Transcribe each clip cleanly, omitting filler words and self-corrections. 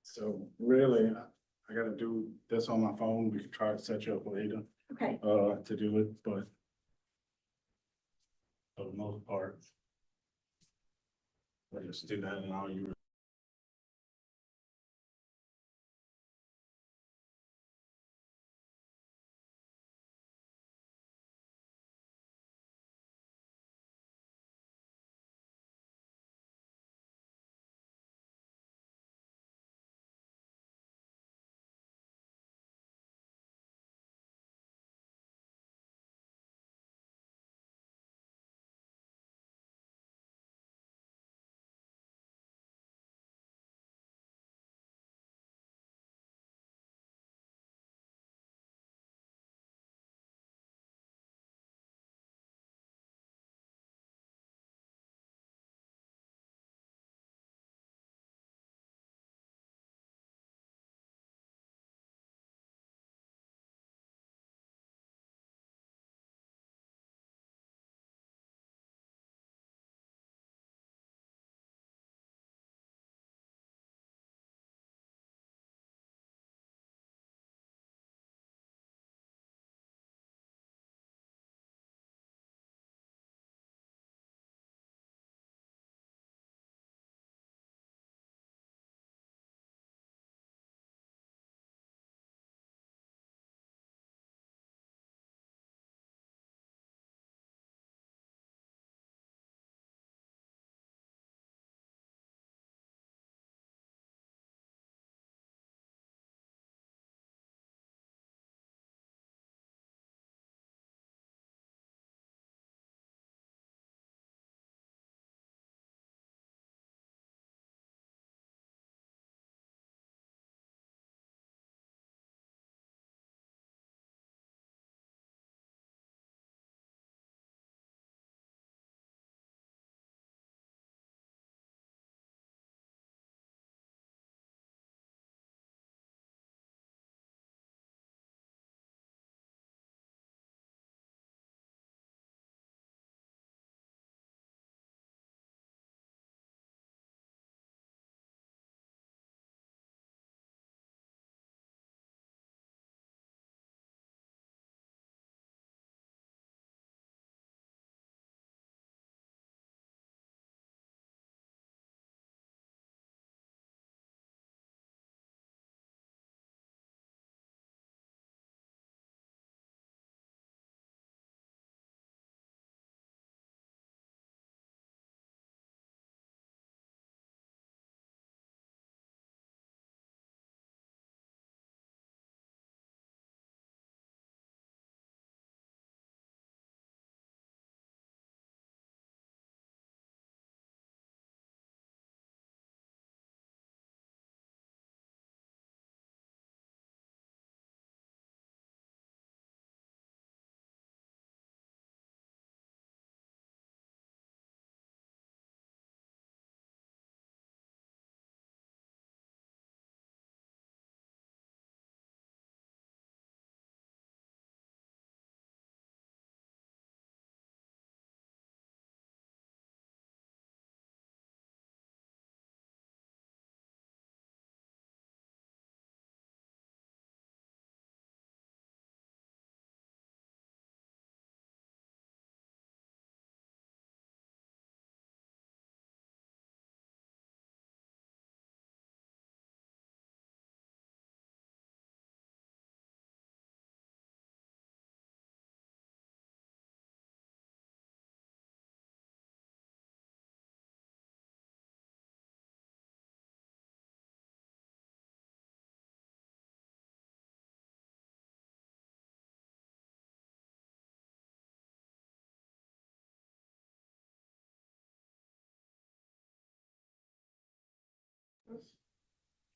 So really, I gotta do this on my phone. We could try to set you up later, Okay, to do it, but for the most part, let's just do that and all you.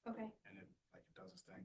okay. And it, like, it does its thing.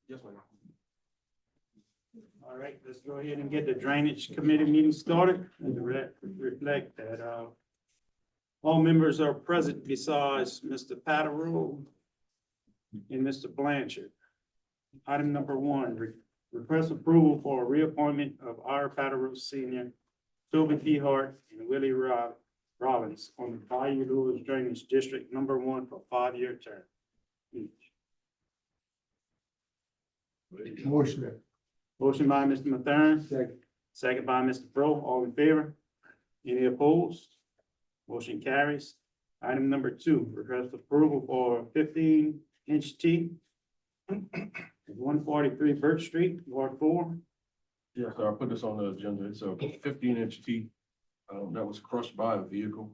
Yes, ma'am. All right, let's go ahead and get the drainage committee meeting started and reflect that, all members are present besides Mr. Patterson and Mr. Blanchard. Item number one, request approval for reappointment of R. Patterson Senior, Toby P. Hart, and Willie Rollins on the Bayou Lewis Drainage District Number 1 for 5-year term each. Motion. Motion by Mr. Mathern, Second. second by Mr. Pro, all in favor? Any opposed? Motion carries. Item number two, request approval for 15-inch T at 143 Birch Street, Ward 4. Yes, sir. I put this on the agenda. It's a 15-inch T that was crushed by a vehicle.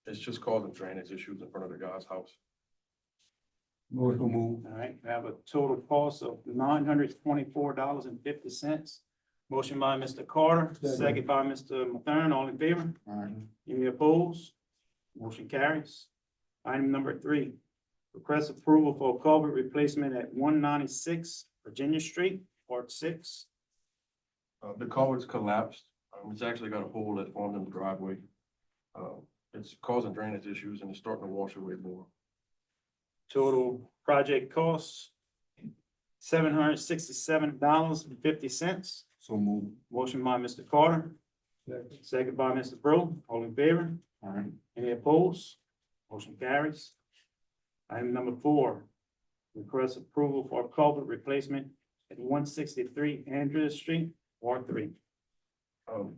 It's just causing drainage issues in front of the guy's house. Motion move. All right, we have a total cost of $924.50. Motion by Mr. Carter, second by Mr. Mathern, all in favor? Any opposed? Motion carries. Item number three, request approval for culvert replacement at 196 Virginia Street, Ward 6. The culvert's collapsed. It's actually got a hole that formed in the driveway. It's causing drainage issues and it's starting to wash away more. Total project costs $767.50. So move. Motion by Mr. Carter, second by Mr. Bro, all in favor? Any opposed? Motion carries. Item number four, request approval for culvert replacement at 163 Andrews Street, Ward 3.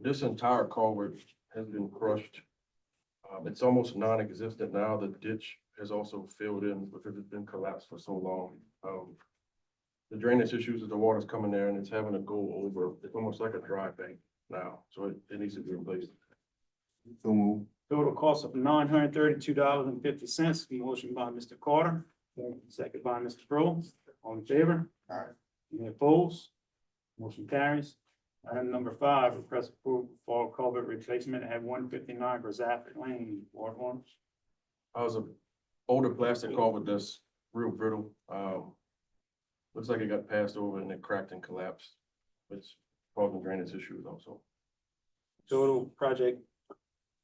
This entire culvert has been crushed. It's almost non-existent now. The ditch has also filled in because it's been collapsed for so long. The drainage issues is the water's coming there and it's having to go over. It's almost like a dry bank now, so it needs to be replaced. So move. Total cost of $932.50. Motion by Mr. Carter, second by Mr. Bro, all in favor? Any opposed? Motion carries. Item number five, request approval for culvert replacement at 159 Grazaffer Lane, Ward 1. I was an older plastic culvert that's real brittle. Looks like it got passed over and it cracked and collapsed. It's causing drainage issues also. Total project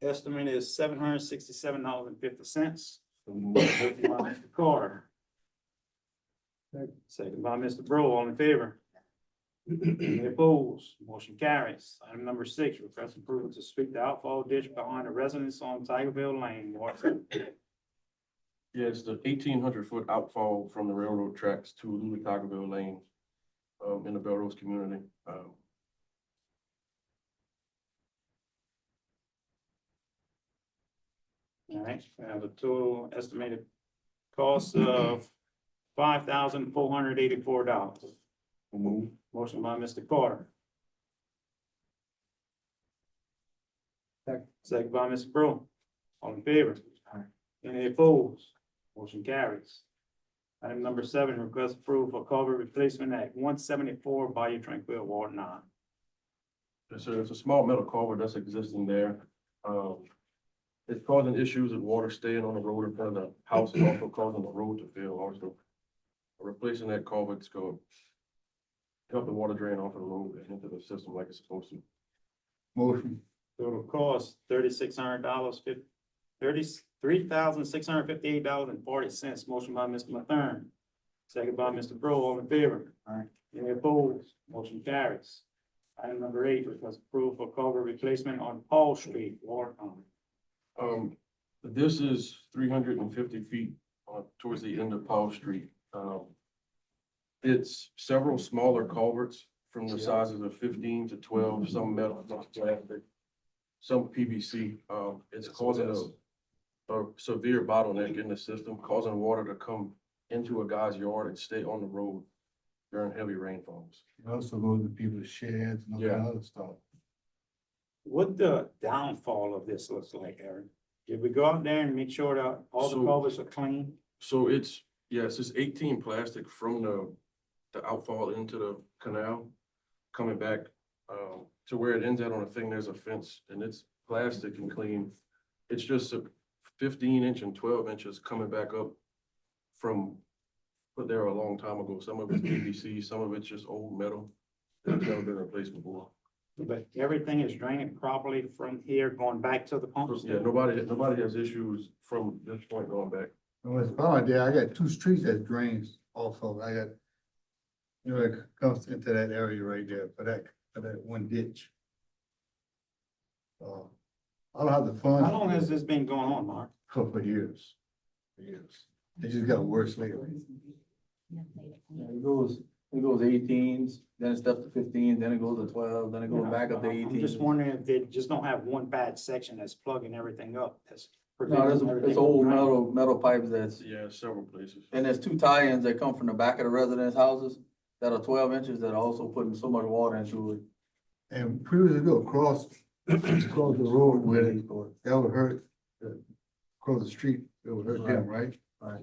estimate is $767.50. So move. Motion by Mr. Carter. Second by Mr. Bro, all in favor? Any opposed? Motion carries. Item number six, request approval to sweep the outfall ditch behind the residence on Tigerville Lane, Ward 2. Yeah, it's the 1,800-foot outfall from the railroad tracks to Louis-Tigerville Lane in the Belrose community. All right, we have a total estimated cost of $5,484. So move. Motion by Mr. Carter. Second by Mr. Bro. All in favor? Any opposed? Motion carries. Item number seven, request approval for culvert replacement at 174 Bayou Tranquil, Ward 9. Yes, sir. It's a small metal culvert that's existing there. It's causing issues with water staying on the road in front of the house and also causing the road to fill also. Replacing that culvert's going to help the water drain off of the road and into the system like it's supposed to. Motion. Total cost $3,658.40. Motion by Mr. Mathern. Second by Mr. Bro, all in favor? Any opposed? Motion carries. Item number eight, request approval for culvert replacement on Paul Street, Ward 9. This is 350 feet towards the end of Paul Street. It's several smaller culverts from the sizes of 15 to 12, some metal, some plastic, some PVC. It's causing a severe bottleneck in the system, causing water to come into a guy's yard and stay on the road during heavy rainfalls. It also goes to people's sheds and all that Yeah. other stuff. What the downfall of this looks like, Aaron? Did we go out there and make sure that all the So- culverts are clean? So it's 18 plastic from the outfall into the canal, coming back to where it ends out on a thing, there's a fence and it's plastic and clean. It's just a 15-inch and 12 inches coming back up from put there a long time ago. Some of it's PVC, some of it's just old metal. It's never been replaced before. But everything is draining properly from here going back to the pumps? Yeah, nobody has issues from this point going back. And what's about there, I got two streets that drains off of, I got, you know, it comes into that area right there for that one ditch. I don't have the funds. How long has this been going on, Mark? For years, for years. It just got worse lately. Yeah, it goes 18s, then it steps to 15, then it goes to 12, then it goes back up to 18. I'm just wondering if they just don't have one bad section that's plugging everything up, that's. No, preventing everything it's from old draining. metal pipes that's, Yeah, several places. and there's two tie-ins that come from the back of the residence houses that are 12 inches that are also putting so much water into it. And previously go across the road where that would hurt, across the street, it would hurt them, right? Right.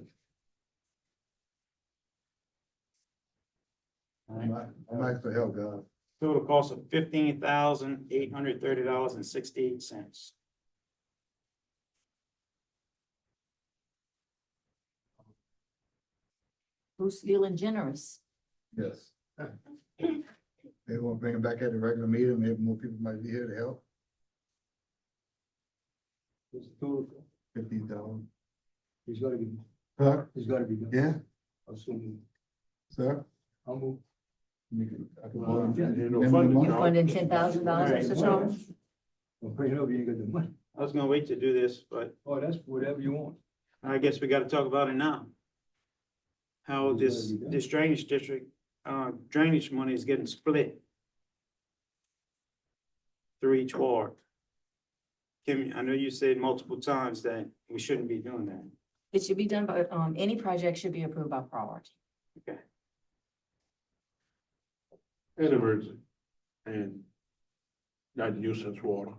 I'm not for help, God. Total cost of $15,830.68. Who's feeling generous? Yes. They won't bring it back at the regular meeting, maybe more people might be here to help. $15,000. He's gotta be, Huh? he's gotta be done. Yeah, Assuming, sir? I'll move. I can borrow- Yeah, Remember no the funding. money? You funding $10,000, Mr. Charles? Well, bring it up, you ain't got the money. I was gonna wait to do this, but Oh, that's whatever you want. I guess we gotta talk about it now. How It's this, gotta be done. this drainage district, drainage money is getting split through each ward. Kim, I know you said multiple times that we shouldn't be doing that. It should be done by, any project should be approved by priority. Okay. An emergency. And not nuisance water.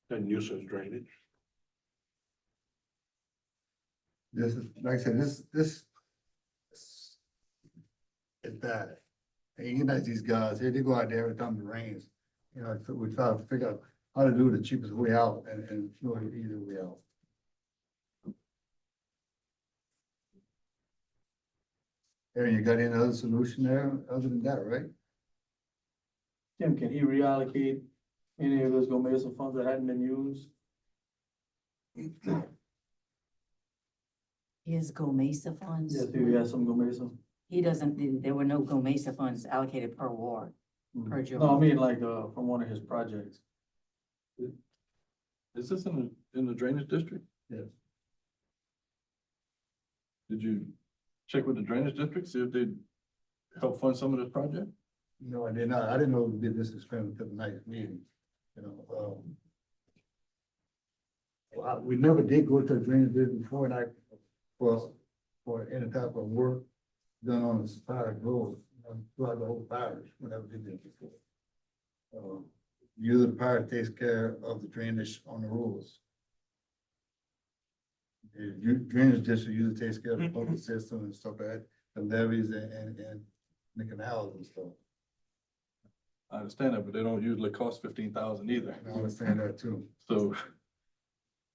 And nuisance drainage. This is, like I said, this. It's bad. And you know, these guys, they go out there every time it rains. You know, so we try to figure out how to do the cheapest way out and do the easier way out. Aaron, you got any other solution there other than that, right? Tim, can he reallocate any of his GOMESA funds that hadn't been used? His GOMESA funds? Yes, he has some GOMESA. He doesn't, there were no GOMESA funds allocated per ward, per job. No, I mean like, from one of his projects. Is this in the drainage district? Yes. Did you check with the drainage district, see if they'd help fund some of this project? No, I did not. I didn't know we did this experiment till the night meeting, you know, well, we never did go to a drainage district before, and for any type of work done on the Parish road, throughout the whole parish, we never did that before. Usually the parish takes care of the drainage on the roads. The drainage district usually takes care of the public system and stuff like that, the levees and the canals and stuff. I understand that, but they don't usually cost 15,000 either. I understand that too. So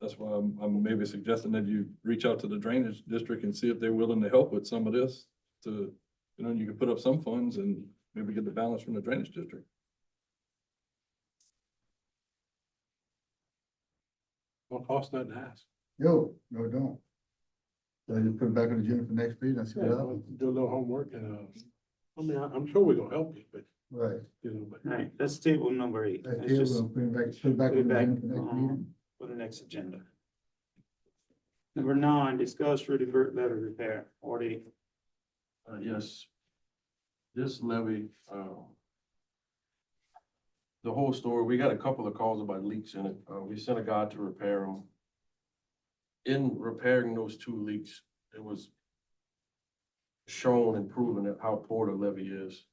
that's why I'm maybe suggesting that you reach out to the drainage district and see if they're willing to help with some of this. To, you know, you can put up some funds and maybe get the balance from the drainage district. Don't cost nothing to ask. No, don't. So I just put it back on the agenda for next meeting and see what Yeah, happens. do a little homework and, I mean, I'm sure we're gonna help you, but, Right. you know, but. All right, that's table number 8. That's Let's it, just we'll put it back put it on the back, agenda for next meeting. for the next agenda. Number 9, discuss Rudy Burt levy repair, already. Yes. This levy, the whole story, we got a couple of calls about leaks in it. We sent a guy to repair them. In repairing those 2 leaks, it was shown and proven that how poor the levee is.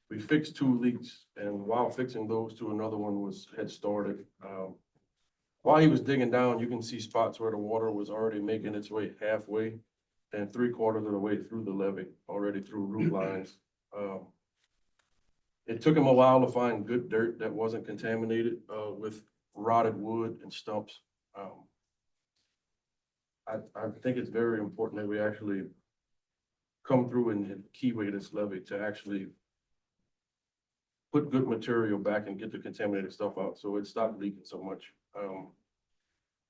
We fixed 2 leaks, and while fixing those 2, another one had started. While he was digging down, you can see spots where the water was already making its way halfway and 3/4 of the way through the levee, already through root lines. It took him a while to find good dirt that wasn't contaminated with rotted wood and stumps. I think it's very important that we actually come through and keyway this levee to actually put good material back and get the contaminated stuff out, so it stopped leaking so much.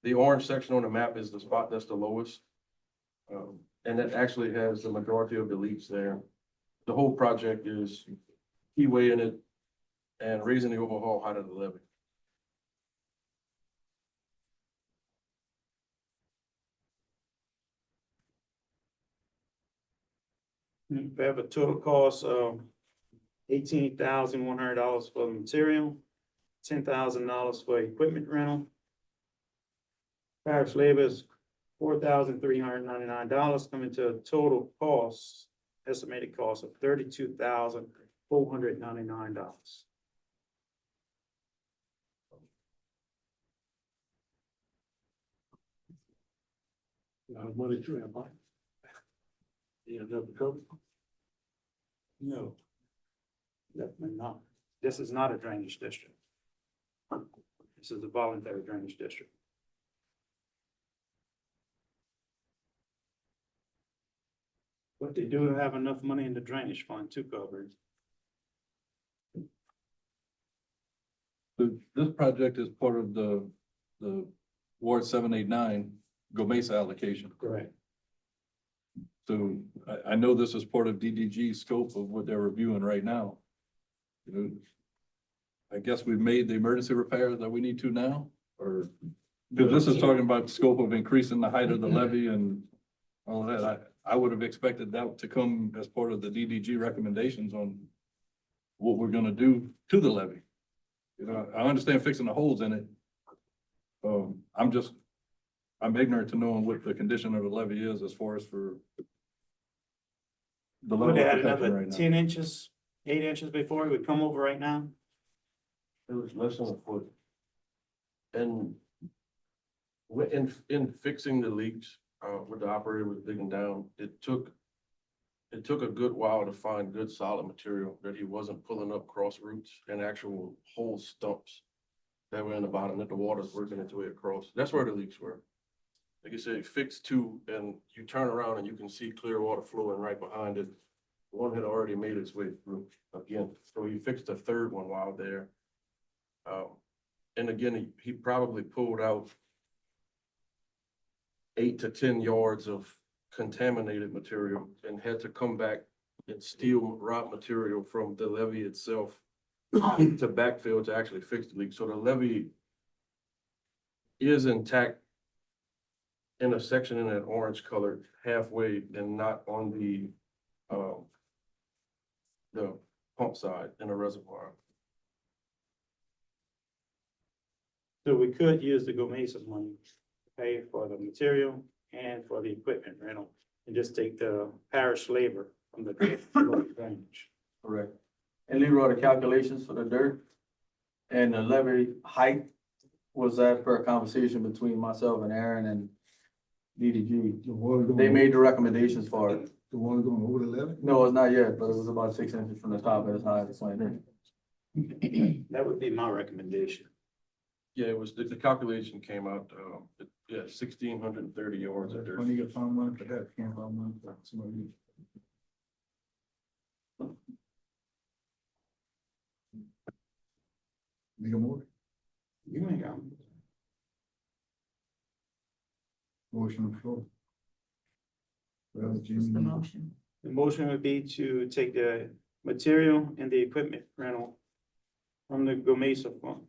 The orange section on the map is the spot that's the lowest. And that actually has the majority of the leaks there. The whole project is keywaying it and raising the overall height of the levee. We have a total cost of $18,100 for the material, $10,000 for equipment rental. Parish labor is $4,399, coming to a total cost, estimated cost of $32,499. Money to have, Mike. You have the cover? No. Definitely not. This is not a drainage district. This is a voluntary drainage district. But they do have enough money in the drainage fund to cover it. This project is part of the Ward 789 Gomesa allocation. Correct. So I know this is part of DDG's scope of what they're reviewing right now. You know, I guess we've made the emergency repairs that we need to now, or, because this is talking about the scope of increasing the height of the levee and all of that. I would have expected that to come as part of the DDG recommendations on what we're gonna do to the levee. You know, I understand fixing the holes in it. I'm ignorant to knowing what the condition of the levee is as far as for the level Would of add protection another right now. 10 inches, 8 inches before it would come over right now. It was less than a foot. And in fixing the leaks, what the operator was digging down, it took a good while to find good solid material that he wasn't pulling up cross roots and actual whole stumps that were in the bottom, that the water's working its way across. That's where the leaks were. Like you said, fix two, and you turn around and you can see clear water flowing right behind it. One had already made its way through again, so he fixed the third one while there. And again, he probably pulled out 8 to 10 yards of contaminated material and had to come back and steal rock material from the levee itself to backfill to actually fix the leak. So the levee is intact in a section in that orange color halfway and not on the pump side in the reservoir. So we could use the Gomesa money to pay for the material and for the equipment rental and just take the parish labor from the drainage. Correct. And Leroy, the calculations for the dirt and the levee height, was that per conversation between myself and Aaron and DDG? The water going. They made the recommendations for it. The water going over the levee? No, it's not yet, but it was about 6 inches from the top as high as 20. That would be my recommendation. Yeah, it was, the calculation came out, 1,630 yards of dirt. When you get found money for that, can't find money for somebody. Make a motion. You ain't got. Motion on the floor. Well, What's the Jimmy. motion? The motion would be to take the material and the equipment rental from the Gomesa fund,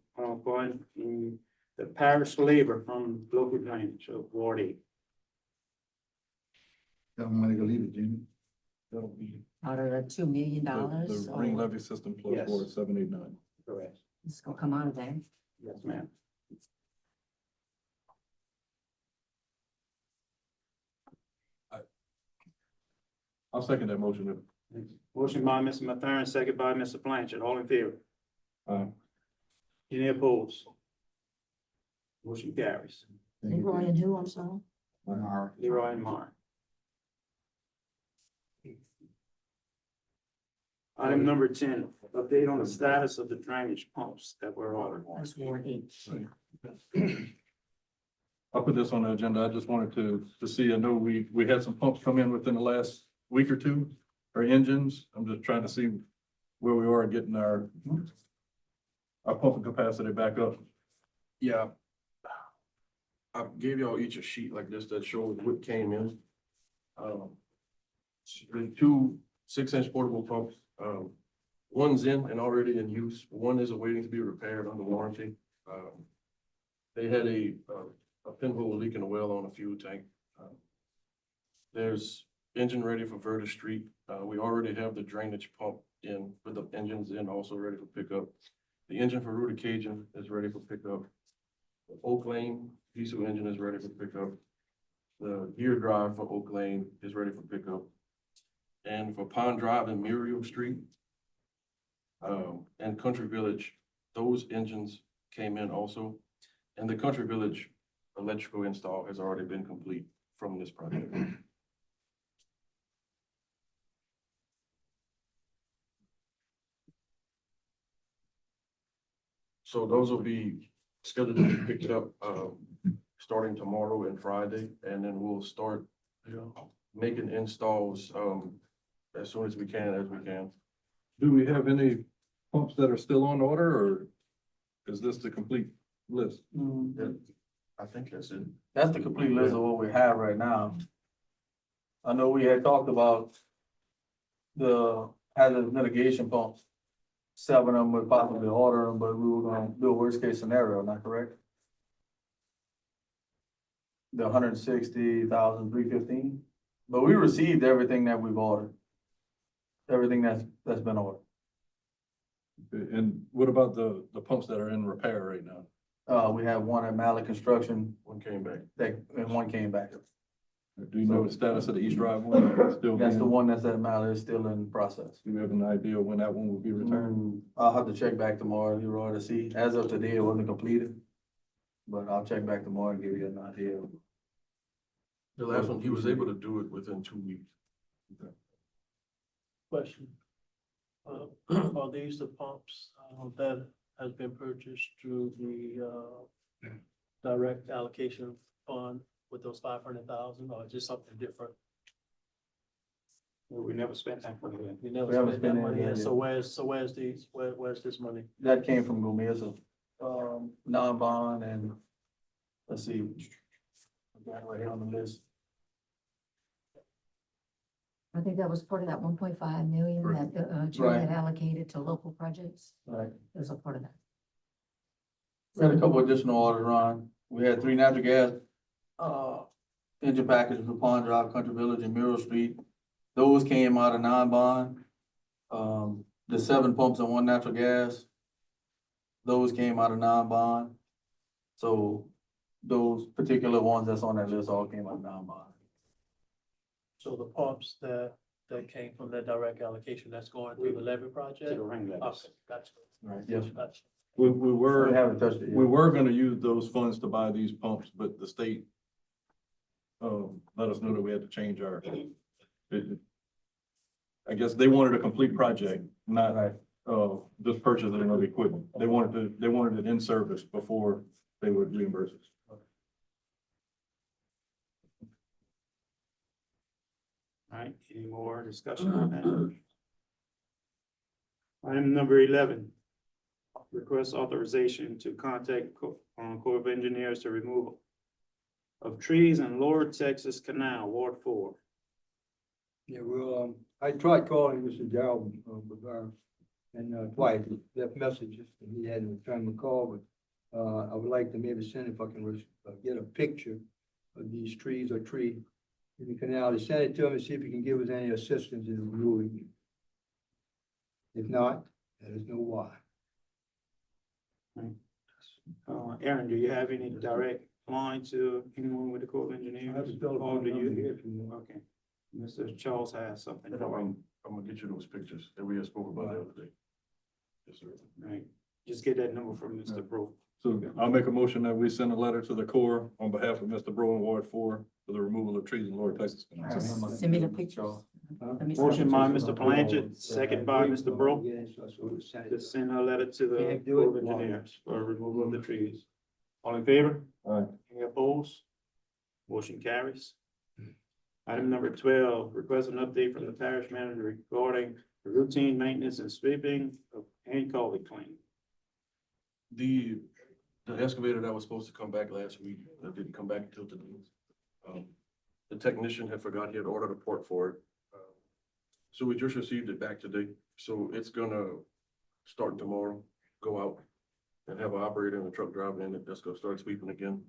and the parish labor from local drainage of Ward 8. That money go leave it, Jimmy. That'll be Out of the $2 million, the ring levy system plus Yes. Ward 789. Correct. it's gonna come out of there. Yes, ma'am. I'll second that motion. Motion by Mr. Mathern, second by Mr. Blanchard. All in favor? Any opposed? Motion carries. Thank you, Leroy Jimmy. and who, I'm sorry? Leroy and Martin. Item number 10, update on the status of the drainage pumps that were ordered. That's Ward 8. I'll put this on the agenda. I just wanted to see, I know we had some pumps come in within the last week or two, or engines. I'm just trying to see where we are getting our pumping capacity back up. Yeah. I gave y'all each a sheet like this that shows what came in. The two 6-inch portable pumps, one's in and already in use. One is awaiting to be repaired under warranty. They had a pinhole leak in the well on a fuel tank. There's engine ready for Verta Street. We already have the drainage pump in with the engines in also ready for pickup. The engine for Ruta Cajun is ready for pickup. The Oak Lane diesel engine is ready for pickup. The gear drive for Oak Lane is ready for pickup. And for Pond Drive and Muriel Street, and Country Village, those engines came in also. And the Country Village electrical install has already been complete from this project. So those will be scheduled to be picked up, starting tomorrow and Friday, and then we'll start making installs, as soon as we can. Do we have any pumps that are still on order, or is this the complete list? I think that's it. That's the complete list of what we have right now. I know we had talked about the hazard mitigation pumps. 7 of them would possibly order them, but we were gonna do a worst case scenario, not correct? The 160,315, but we received everything that we've ordered. Everything that's been ordered. And what about the pumps that are in repair right now? We have one at Mallett Construction, One came back. and one came back. Do you know the status of the East Drive one? Still That's the being- one that's at Mallett, is still in process. Do you have an idea when that one will be returned? I'll have to check back tomorrow, Leroy, to see. As of today, it wasn't completed. But I'll check back tomorrow and give you an idea. The last one, he was able to do it within 2 weeks. Question. Are these the pumps that has been purchased through the direct allocation fund with those 500,000, or just something different? We never spent that money. You never We haven't spent that spent money, any, yet. So where's this money? That came from Gomesa, non-bond and, let's see. I got it right here on the list. I think that was part of that 1.5 million Right. that Joe Right. had allocated to local projects. Right. It was a part of that. We had a couple additional orders, Ron. We had 3 natural gas, engine packages for Pond Drive, Country Village, and Muriel Street. Those came out of non-bond. The 7 pumps and 1 natural gas, those came out of non-bond. So those particular ones that's on that list all came out of non-bond. So the pumps that came from that direct allocation, that's going through the levy To project? the ring Okay, letters. gotcha, Right. Yes. gotcha. We We were, haven't touched it we yet. were gonna use those funds to buy these pumps, but the state let us know that we had to change our, I guess they wanted a complete project, not, Right. just purchasing of equipment. They wanted it in service before they would reimburse us. All right, any more discussion on that? Item number 11. Request authorization to contact Corps of Engineers to removal of trees in Lower Texas Canal, Ward 4. Yeah, well, I tried calling Mr. Darrell, Rivera, and twice, left messages, and he hadn't returned my call, but I would like to maybe send, if I can get a picture of these trees or tree in the canal. He sent it to him, see if he can give us any assistance in removing it. If not, let us know why. Aaron, do you have any direct line to anyone with the Corps of Engineers? I have a telephone Or do number you? here if you want. Okay. Mr. Charles has something. I'm gonna get you those pictures that we had spoke about the other day. Yes, sir. Right, just get that number from Mr. Bro. So I'll make a motion that we send a letter to the Corps on behalf of Mr. Brown, Ward 4, for the removal of trees in Lower Texas. Just send me the pictures. Let me see. Motion by Mr. Blanchard, second by Mr. Bro. Yeah, so we sent To it. send a letter to the Can't do Corps of it. Engineers for removal of the trees. All in favor? Aye. Any opposed? Motion carries. Item number 12, request an update from the parish manager regarding the routine maintenance and sweeping of and culvert cleaning. The excavator that was supposed to come back last week, that didn't come back until today. The technician had forgot he had ordered a port for it. So we just received it back today, so it's gonna start tomorrow, go out and have an operator and a truck driver in it, that's gonna start sweeping again.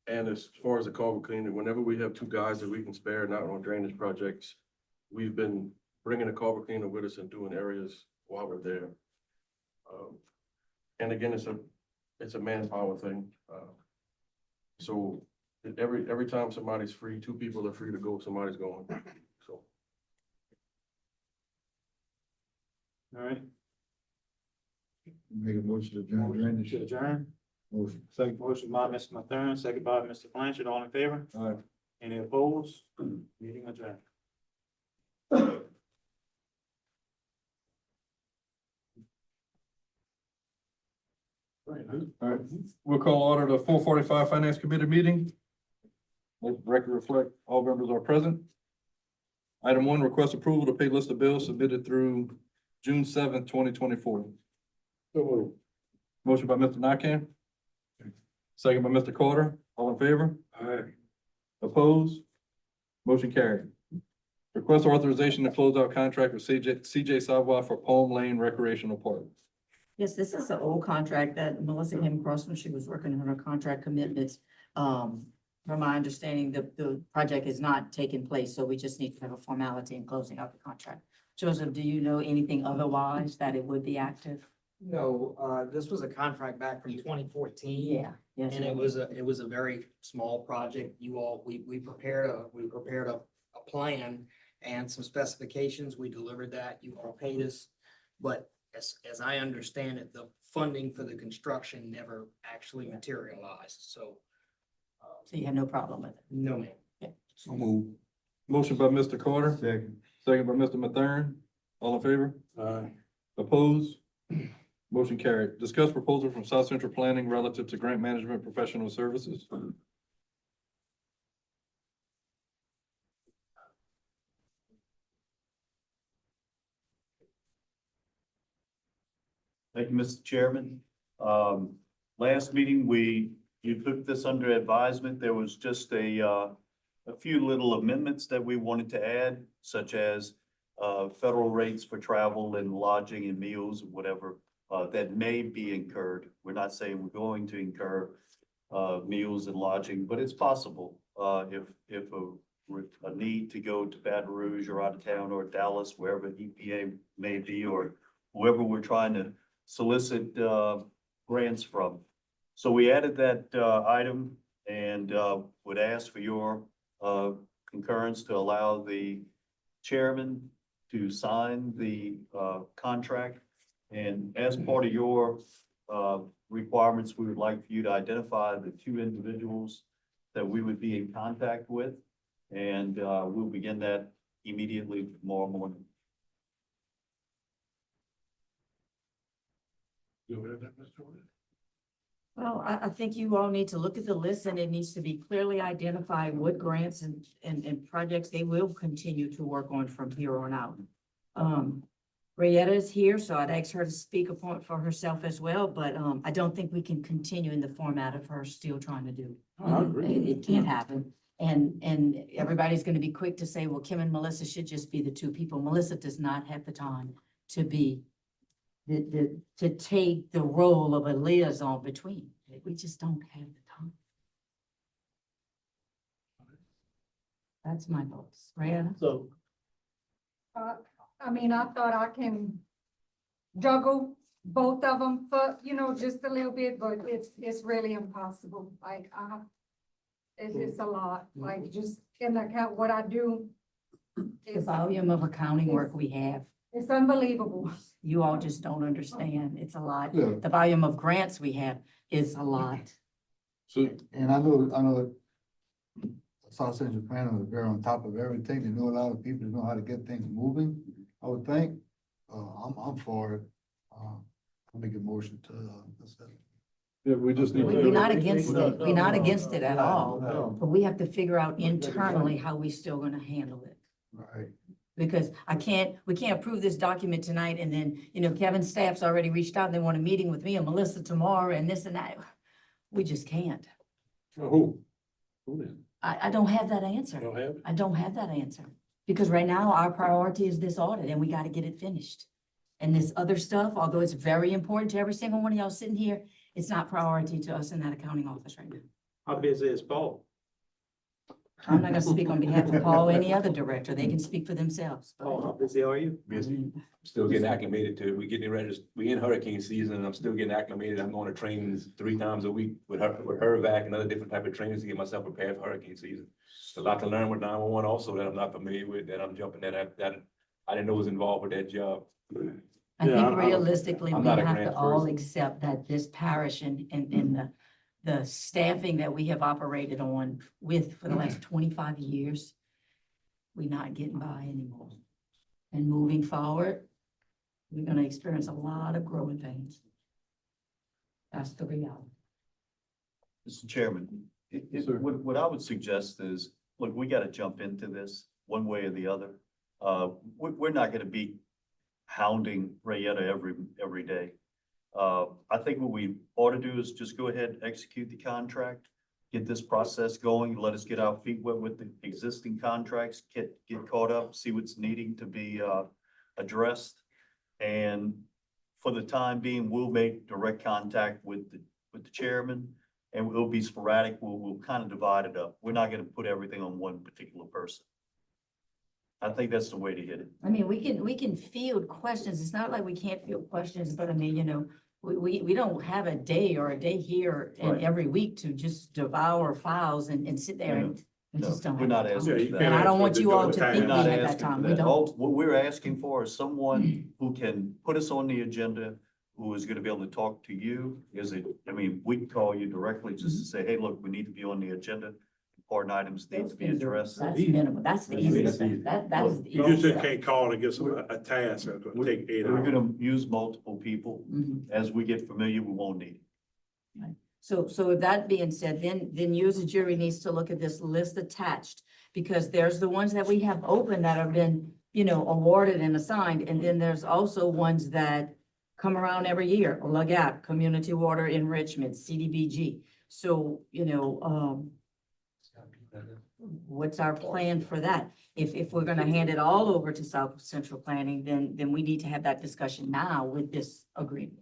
And as far as the culvert cleaning, whenever we have two guys that we can spare, not on drainage projects, we've been bringing a culvert cleaner with us and doing areas while we're there. And again, it's a manpower thing. So every time somebody's free, two people are free to go, somebody's going, so. All right, Make a motion to adjourn drainage. to adjourn. Motion. Second motion by Mr. Mathern, second by Mr. Blanchard, all in favor? Aye. Any opposed? Meeting adjourned. All right, we'll call order the 4:45 Finance Committee meeting. Let the record reflect all members are present. Item 1, request approval to pay list of bills submitted through June 7th, 2024. Motion by Mr. Nakam. Second by Mr. Carter. All in favor? Aye. Opposed? Motion carried. Request authorization to close out contract with CJ Savoy for Palm Lane Recreational Park. Yes, this is an old contract that Melissa came across when she was working on her contract commitments. From my understanding, the project is not taking place, so we just need to have a formality in closing out the contract. Joseph, do you know anything otherwise that it would be active? No, this was a contract back from 2014. Yes. And it was a very small project. We prepared a plan and some specifications. We delivered that. You all paid us. But as I understand it, the funding for the construction never actually materialized. So, So you have no problem with it? no, ma'am. So move. Motion by Mr. Carter, Second. second by Mr. Mathern. All in favor? Aye. Opposed? Motion carried. Discuss proposal from South Central Planning relative to grant management professional services. Thank you, Mr. Chairman. Last meeting, you took this under advisement. There was just a few little amendments that we wanted to add, such as federal rates for travel and lodging and meals, whatever, that may be incurred. We're not saying we're going to incur meals and lodging, but it's possible if a need to go to Baton Rouge or out of town or Dallas, wherever EPA may be, or whoever we're trying to solicit grants from. So we added that item and would ask for your concurrence to allow the chairman to sign the contract. And as part of your requirements, we would like for you to identify the two individuals that we would be in contact with. And we'll begin that immediately tomorrow morning. You aware of that, Mr. Wood? Well, I think you all need to look at the list and it needs to be clearly identified what grants and projects they will continue to work on from here on out. Rayetta is here, so I'd ask her to speak upon for herself as well, but I don't think we can continue in the format of her still trying to do. I agree. It can't happen. And everybody's gonna be quick to say, well, Kim and Melissa should just be the two people. Melissa does not have the time to be to take the role of a liaison between. We just don't have the time. That's my voice. Rayetta? So I mean, I thought I can juggle both of them for, just a little bit, but it's really impossible. Like, it's a lot, like just in the account, what I do. The is volume of accounting work we have, It's unbelievable. you all just don't understand. It's a lot. Yeah. The volume of grants we have is a lot. So, And I know South Central Planning is very on top of everything. They know a lot of people know how to get things moving, I would think. I'm for it. I'll make a motion to, Yeah, we just need We're not to, against it. We're not against it at all. No, But we have to figure out internally how we still gonna handle it. right. Because we can't approve this document tonight and then, Kevin's staff's already reached out and they want a meeting with me and Melissa tomorrow and this and that. We just can't. who? Who then? I don't have that answer. Don't have it? I don't have that answer. Because right now, our priority is this audit and we gotta get it finished. And this other stuff, although it's very important to every single one of y'all sitting here, it's not priority to us in that accounting office right now. How busy is Paul? I'm not gonna speak on behalf of Paul or any other director. They can speak for themselves. Paul, how busy are you? Busy, still getting acclimated to it. We getting ready, we in hurricane season, and I'm still getting acclimated. I'm going to trainings 3 times a week with HERVAC and other different type of trainings to get myself prepared for hurricane season. There's a lot to learn with 911 also that I'm not familiar with, that I'm jumping that I didn't know was involved with that job. I Yeah, think realistically, I'm we not a have to grants all person. accept that this parish and the staffing that we have operated on with for the last 25 years, we're not getting by anymore. And moving forward, we're gonna experience a lot of growing pains. That's the reality. Mr. Chairman, Sir. what I would suggest is, look, we gotta jump into this one way or the other. We're not gonna be hounding Rayetta every day. I think what we ought to do is just go ahead, execute the contract, get this process going, let us get our feet wet with the existing contracts, get caught up, see what's needing to be, addressed. And for the time being, we'll make direct contact with the chairman, and it'll be sporadic. We'll kind of divide it up. We're not gonna put everything on one particular person. I think that's the way to hit it. I mean, we can field questions. It's not like we can't field questions, but I mean, we don't have a day or a day here and Right. every week to just devour files and sit there and we No, just don't we're have not the time. asking for And I that. don't want you all to We're think we not have that asking for time. We that. don't. All, what we're asking for is someone who can put us on the agenda, who is gonna be able to talk to you. We can call you directly just to say, hey, look, we need to be on the agenda. Important items need to be addressed. That's minimal. That's the easiest thing. That's the You easiest. just can't call to get a task that's gonna take 8 We're hours. gonna use multiple people. Mhm. As we get familiar, we won't need it. So with that being said, then you as a jury needs to look at this list attached, because there's the ones that we have open that have been, awarded and assigned, and then there's also ones that come around every year, LAGAP, Community Water Enrichment, CDBG. So, what's our plan for that? If we're gonna hand it all over to South Central Planning, then we need to have that discussion now with this agreement.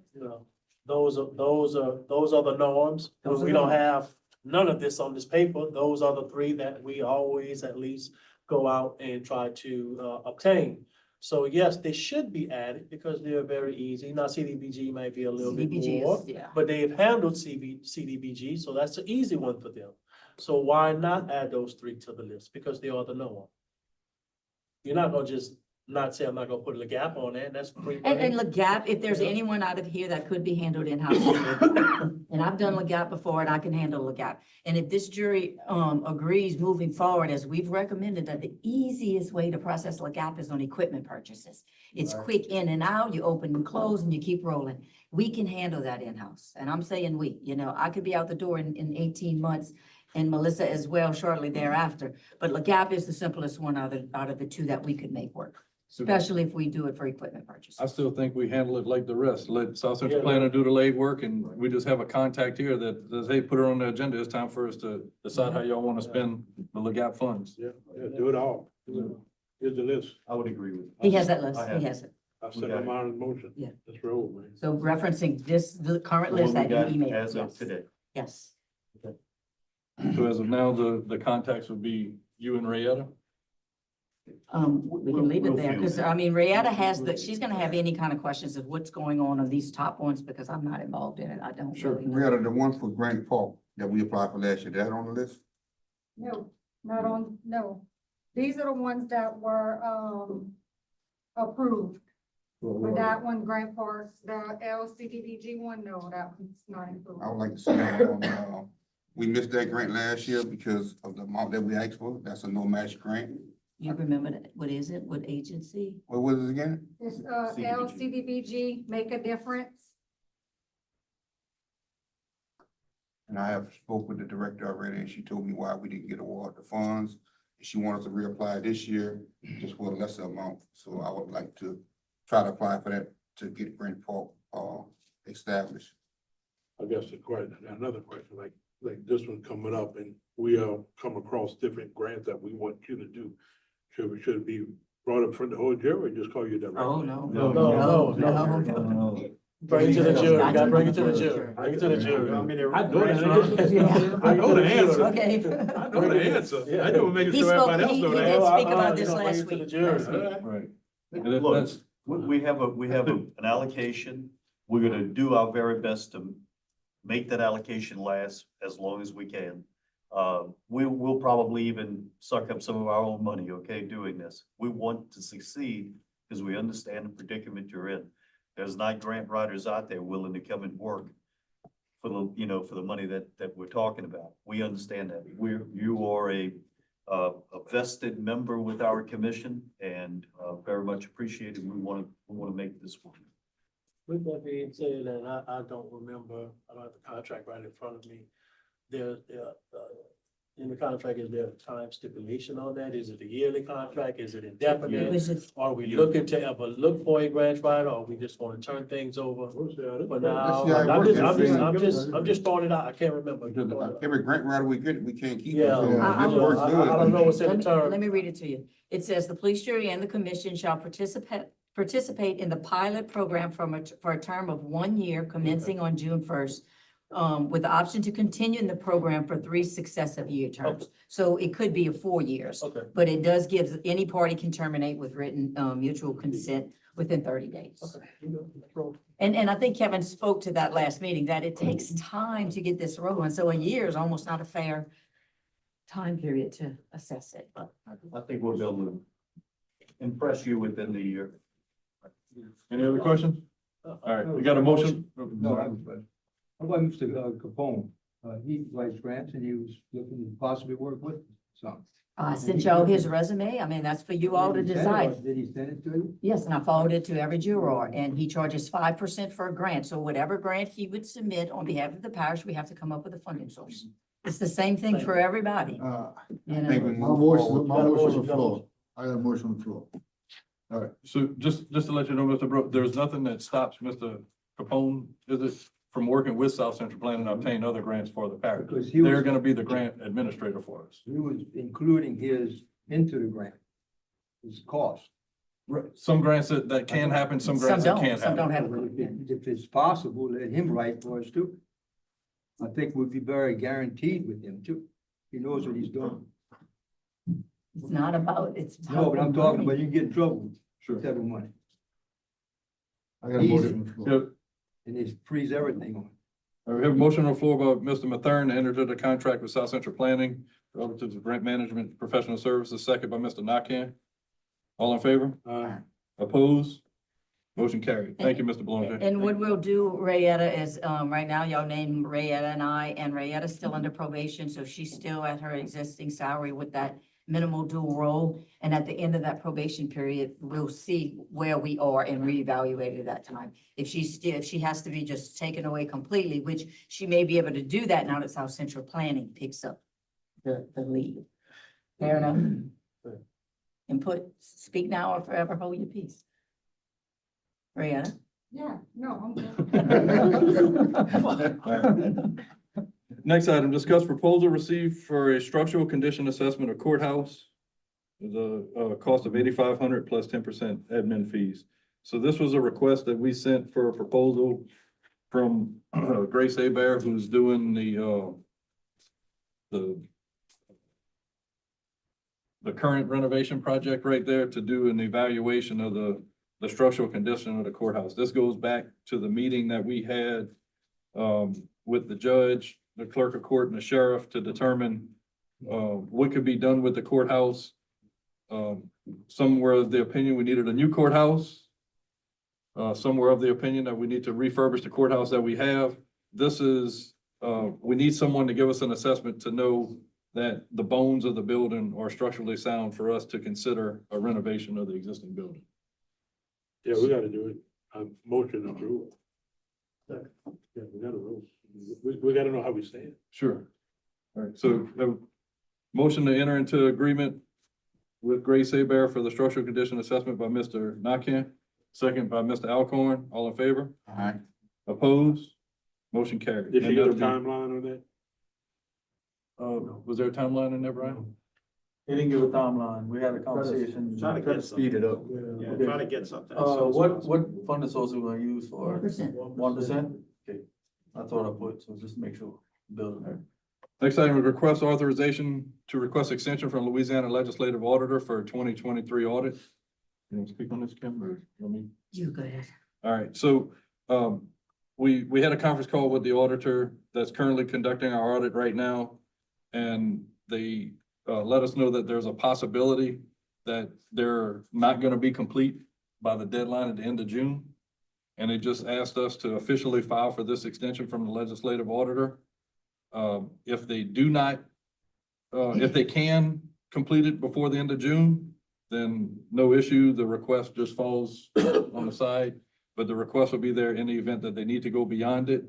Those are the norms. Those are We the don't norms. have none of this on this paper. Those are the 3 that we always at least go out and try to obtain. So yes, they should be added because they're very easy. Now CDBG might be a little bit CDBG more, is, yeah. but they've handled CDBG, so that's an easy one for them. So why not add those 3 to the list? Because they are the norm. You're not gonna just not say I'm not gonna put a gap on there, and that's free. And LAGAP, if there's Yeah. anyone out of here that could be handled in-house, and I've done LAGAP before and I can handle LAGAP. And if this jury, agrees moving forward, as we've recommended, that the easiest way to process LAGAP is on equipment purchases. It's Right. quick in and out, you open and close and you keep rolling. We can handle that in-house. And I'm saying I could be out the door in 18 months and Melissa as well shortly thereafter. But LAGAP is the simplest one out of the 2 that we could make work, especially if we do it for equipment I purchases. still think we handle it like the rest. Let South Central Yeah. Planner do the legwork and we just have a contact here that says, hey, put her on the agenda. It's time for us to decide how y'all want to spend the LAGAP funds. Yeah, do it all. Here's the list. I would agree with. He has that list, I have he has it. I set them out in motion. Yeah. Let's roll, man. So referencing the current The list one we that got you emailed. as of Yes. today. Yes. So as of now, the contacts would be you and Rayetta? We can leave it We'll there, field because it. I mean, Rayetta she's gonna have any kind of questions of what's going on these top ones, because I'm not involved in it. I don't really know. We had the one for Granny Park that we applied for last year, that on the list? No, not on, no. These are the ones that were, approved. But that one, Grant Park, the LCDBG one, no, that one's not included. I would like to see that on, we missed that grant last year because of the amount that we asked for. That's a no match grant. You remember that? What is it? What agency? What was it again? It's, CDBG. LCDBG, make a difference. And I have spoke with the director already, and she told me why we didn't get awarded the funds. She wants to reapply this year, just for a lesser amount, so I would like to try to apply for that to get Grant Park, established. I guess the question, another question, like this one coming up and we come across different grants that we want you to do. Should it be brought up from the whole jury or just call you directly? Oh, no. No. Bring it to the jury, you gotta bring it to the jury, bring it to the jury. I know the answer. Okay. I know the answer. I know making He sure spoke, everybody else he know did that. speak about this Bring it last to the week. jury. last week. Right. Look, we have an allocation. We're gonna do our very best to make that allocation last as long as we can. We'll probably even suck up some of our own money, okay, doing this. We want to succeed because we understand the predicament you're in. There's not grant writers out there willing to come and work for the money that we're talking about. We understand that. You are a vested member with our commission and very much appreciated. We want to make this work. With that being said, and I don't remember, I don't have the contract right in front of me. In the contract, is there a time stipulation on that? Is it a yearly contract? Is it It indefinite? was just- Are we looking to ever look for a grant writer, or we just want to turn things over for now? Let's see how it works. I'm just throwing it out. I can't remember. Every grant writer we get, we can't keep. it. Yeah, So I- this works I good. don't know what's in the Let term. me read it to you. It says, the police jury and the commission shall participate in the pilot program for a term of 1 year commencing on June 1st, with the option to continue in the program for 3 successive year terms. So it could be 4 years, Okay. but it does give, any party can terminate with written, mutual consent within 30 days. And I think Kevin spoke to that last meeting, that it takes time to get this rolling. So a year is almost not a fair time period to assess it, but. I think we'll be able to impress you within the year. Any other questions? All right, we got a motion. No, I was, how about Mr. Capone? He writes grants and he was looking to possibly work with some. I sent y'all his resume. I mean, that's for you all to Did he send it, or decide. Did he send it to you? Yes, and I forwarded it to every juror, and he charges 5% for a grant. So whatever grant he would submit on behalf of the parish, we have to come up with a funding source. It's the same thing for everybody. I You I think know, we My move motion, forward. my motion on the floor. I got a motion on the floor. All right. So just to let you know, Mr. Brooke, there's nothing that stops Mr. Capone, is it, from working with South Central Planning and obtain other grants for the parish? Because he They're was, gonna be the grant administrator for us. he was including his into the grant, his cost. Right. Some grants that can happen, some Some grants that can't don't happen. have a But grant. if it's possible, let him write for us too. I think we'd be very guaranteed with him too. He knows what he's doing. It's not about, it's. No, but I'm about talking money. about you get in trouble Sure. with federal money, I got a motion on the floor. Yep. and they freeze everything on. We have a motion on the floor by Mr. Mathern to enter into the contract with South Central Planning relative to grant management professional services, second by Mr. Nakane. All in favor? Opposed? Motion carried. Thank you, Mr. Belanger. And what we'll do, Rayetta, is, right now, y'all named Rayetta and Rayetta's still under probation, so she's still at her existing salary with that minimal dual role. And at the end of that probation period, we'll see where we are and reevaluate it at that time. If she has to be just taken away completely, which she may be able to do that now that South Central Planning picks up the lead. Fair enough? Input, speak now or forever hold your peace. Rayetta? Yeah, no, I'm good. Next item, discuss proposal received for a structural condition assessment of courthouse. The cost of 8,500 plus 10% admin fees. So this was a request that we sent for a proposal from Grace Abear, who's doing the current renovation project right there, to do an evaluation of the structural condition of the courthouse. This goes back to the meeting that we had with the judge, the clerk of court, and the sheriff to determine what could be done with the courthouse. Some were of the opinion we needed a new courthouse. Some were of the opinion that we need to refurbish the courthouse that we have. This is, we need someone to give us an assessment to know that the bones of the building are structurally sound for us to consider a renovation of the existing building. Yeah, we gotta do it. Motion approved. Yeah, we gotta vote. We gotta know how we stand. Sure. All right, so motion to enter into agreement with Grace Abear for the structural condition assessment by Mr. Nakam, second by Mr. Alcorn. All in favor? Aye. Opposed? Motion carried. Did you And get a that'll be- timeline on that? Was there a timeline in there, Brian? He didn't give a timeline. We had a conversation. Try to get speed it up. Yeah, try to get something. as soon as What possible. funding source are we gonna use for? 1%. 1%? Okay, I thought I put, so just make sure, building there. Next item is request authorization to request extension from Louisiana Legislative Auditor for 2023 audit. You want to speak on this, Kim, or let me? You go ahead. All right, so, we had a conference call with the auditor that's currently conducting our audit right now. And they, let us know that there's a possibility that they're not gonna be complete by the deadline at the end of June. And they just asked us to officially file for this extension from the legislative auditor. If they do not, if they can complete it before the end of June, then no issue, the request just falls on the side. But the request will be there in the event that they need to go beyond it.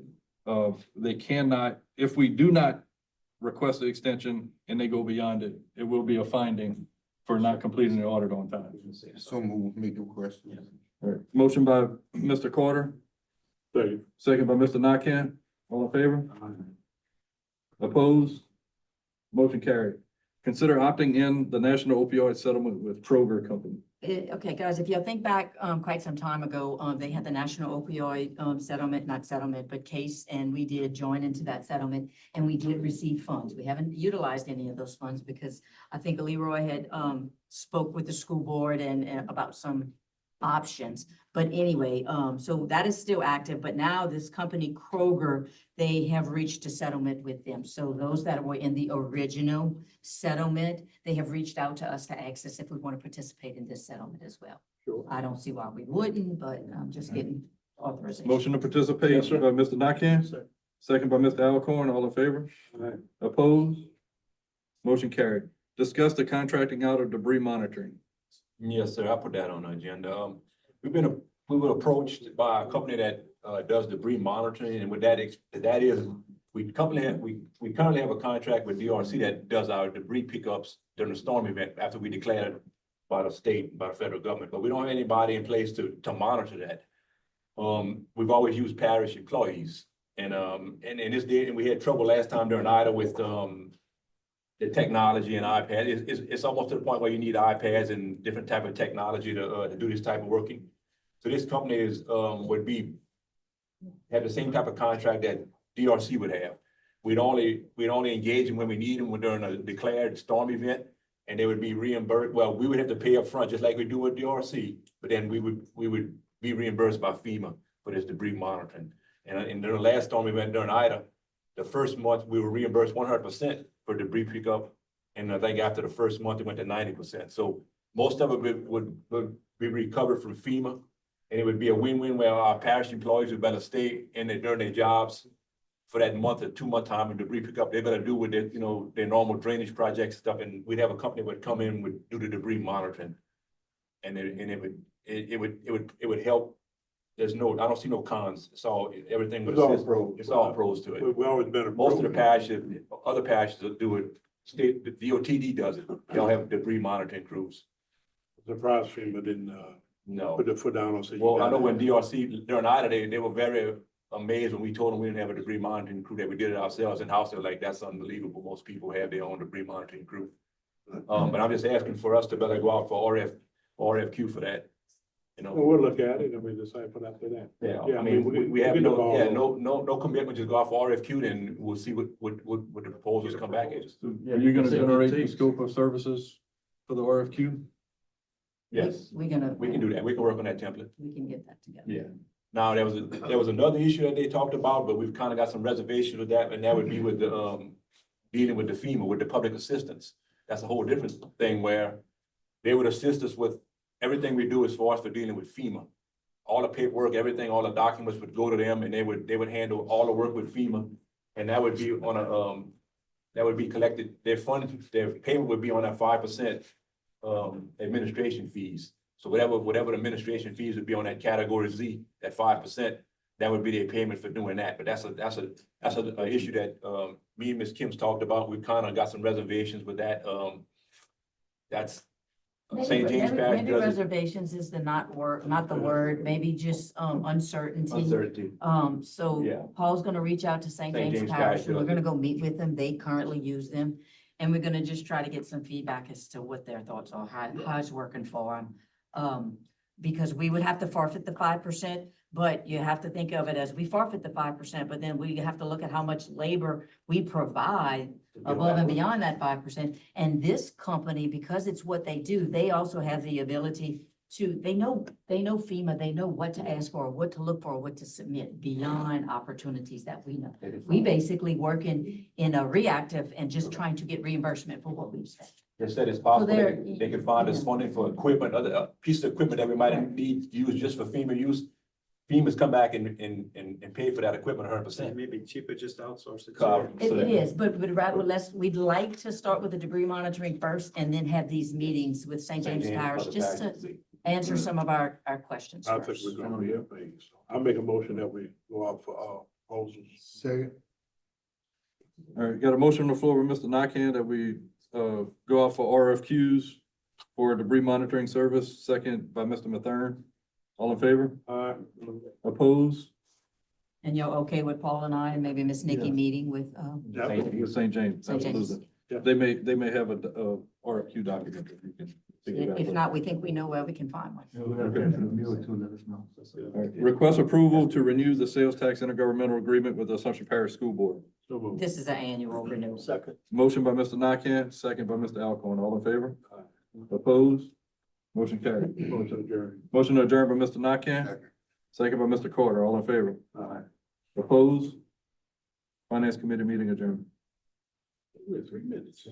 They cannot, if we do not request the extension and they go beyond it, it will be a finding for not completing the audit on time. So move, make the request. All right, motion by Mr. Carter, second by Mr. Nakam. All in favor? Opposed? Motion carried. Consider opting in the national opioid settlement with Kroger Company. Okay, guys, if you think back, quite some time ago, they had the national opioid, settlement, not settlement, but case, and we did join into that settlement, and we did receive funds. We haven't utilized any of those funds because I think Leroy had, spoke with the school board and about some options. But anyway, so that is still active, but now this company Kroger, they have reached a settlement with them. So those that were in the original settlement, they have reached out to us to ask us if we want to participate in this settlement as well. Sure. I don't see why we wouldn't, but I'm just getting authorization. Motion to participate Yes, sir. by Mr. Nakam, Sir. second by Mr. Alcorn. All in favor? All right. Opposed? Motion carried. Discuss the contracting out of debris monitoring. Yes, sir, I put that on the agenda. We were approached by a company that does debris monitoring, and what that is, we currently have a contract with DRC that does our debris pickups during the storm event after we declare it by the state, by the federal government, but we don't have anybody in place to monitor that. We've always used Parish employees, and we had trouble last time during Ida with the technology and iPad. It's almost to the point where you need iPads and different type of technology to do this type of working. So this company have the same type of contract that DRC would have. We'd only engage them when we need them during a declared storm event, and they would be reimbursed. Well, we would have to pay up front just like we do with DRC, but then we would be reimbursed by FEMA for this debris monitoring. And during the last storm event during Ida, the first month we were reimbursed 100% for debris pickup, and I think after the first month it went to 90%. So most of it would be recovered from FEMA. And it would be a win-win where our parish employees would better stay in there during their jobs for that month or 2 month time of debris pickup. They're gonna do with their, their normal drainage projects stuff, and we'd have a company would come in, would do the debris monitoring. And it would help. I don't see no cons. Everything would assist. It's all pros to it. We always been a. Most of the parishes, other parishes will do it. The DOTD does it. They'll have debris monitoring crews. Surprise FEMA didn't, No. put their foot down and say. Well, I know when DRC, during Ida, they were very amazed when we told them we didn't have a debris monitoring crew, that we did it ourselves in-house. They're like, that's unbelievable. Most people have their own debris monitoring crew. But I'm just asking for us to better go out for RFQ for that, Well, we'll look at it and we decide for after that. Yeah, I mean, we have no commitment, just go out for RFQ, then we'll see what the proposals come back as. Are you gonna generate the scope of services for the RFQ? Yes, We can do that. We can work on that template. We can get that together. Yeah. Now, there was another issue that they talked about, but we've kind of got some reservations with that, and that would be with the, dealing with the FEMA, with the public assistance. That's a whole different thing where they would assist us with everything we do as far as for dealing with FEMA. All the paperwork, everything, all the documents would go to them, and they would handle all the work with FEMA. And that would be on that would be collected, their payment would be on that 5%, administration fees. So whatever the administration fees would be on that category Z, that 5%, that would be their payment for doing that, but that's a issue that, me and Ms. Kim's talked about, we kind of got some reservations with that, that's. St. James Parish Maybe does it, reservations is the not the word, maybe just, uncertainty. uncertainty, So Yeah. Paul's gonna reach out to St. James Parish, and we're does gonna it. go meet with them. They currently use them. And we're gonna just try to get some feedback as to what their thoughts are, how it's working for them. Because we would have to forfeit the 5%, but you have to think of it as we forfeit the 5%, but then we have to look at how much labor we provide above and beyond that 5%. And this company, because it's what they do, they also have the ability to, they know FEMA, they know what to ask for, what to look for, what to submit beyond opportunities that we know. We basically work in a reactive and just trying to get reimbursement for what we've spent. They said it's possible there- they can find us yeah. funding for equipment, other pieces of equipment that we might need to use just for FEMA use. FEMA's come back and pay for that equipment 100%. It may be cheaper just to outsource it. It is, but we'd like to start with the debris monitoring first and then have these meetings with St. James Parish, just to answer some of our questions I think first. we're gonna be okay. So I make a motion that we go out for, proposals. Second. All right, got a motion on the floor with Mr. Nakane that we, go out for RFQs for debris monitoring service, second by Mr. Mathern. All in favor? Opposed? And you're okay with Paul and I and maybe Miss Nikki Yeah. meeting with, With St. James, St. James. absolutely. Yeah. They may have a RFQ document if you can. figure that if out. not, we think we know where we can find one. Yeah, we gotta get a meal or two, let us know. All right, request approval to renew the sales tax intergovernmental agreement with the Assumption Parish School Board. So moved. This is an annual renewal. Second. Motion by Mr. Nakane, second by Mr. Alcorn. All in favor? Opposed? Motion carried. Motion adjourned. Motion adjourned by Mr. Nakane, Second. second by Mr. Carter. All in favor? Opposed? Finance Committee meeting adjourned. We're 3 minutes.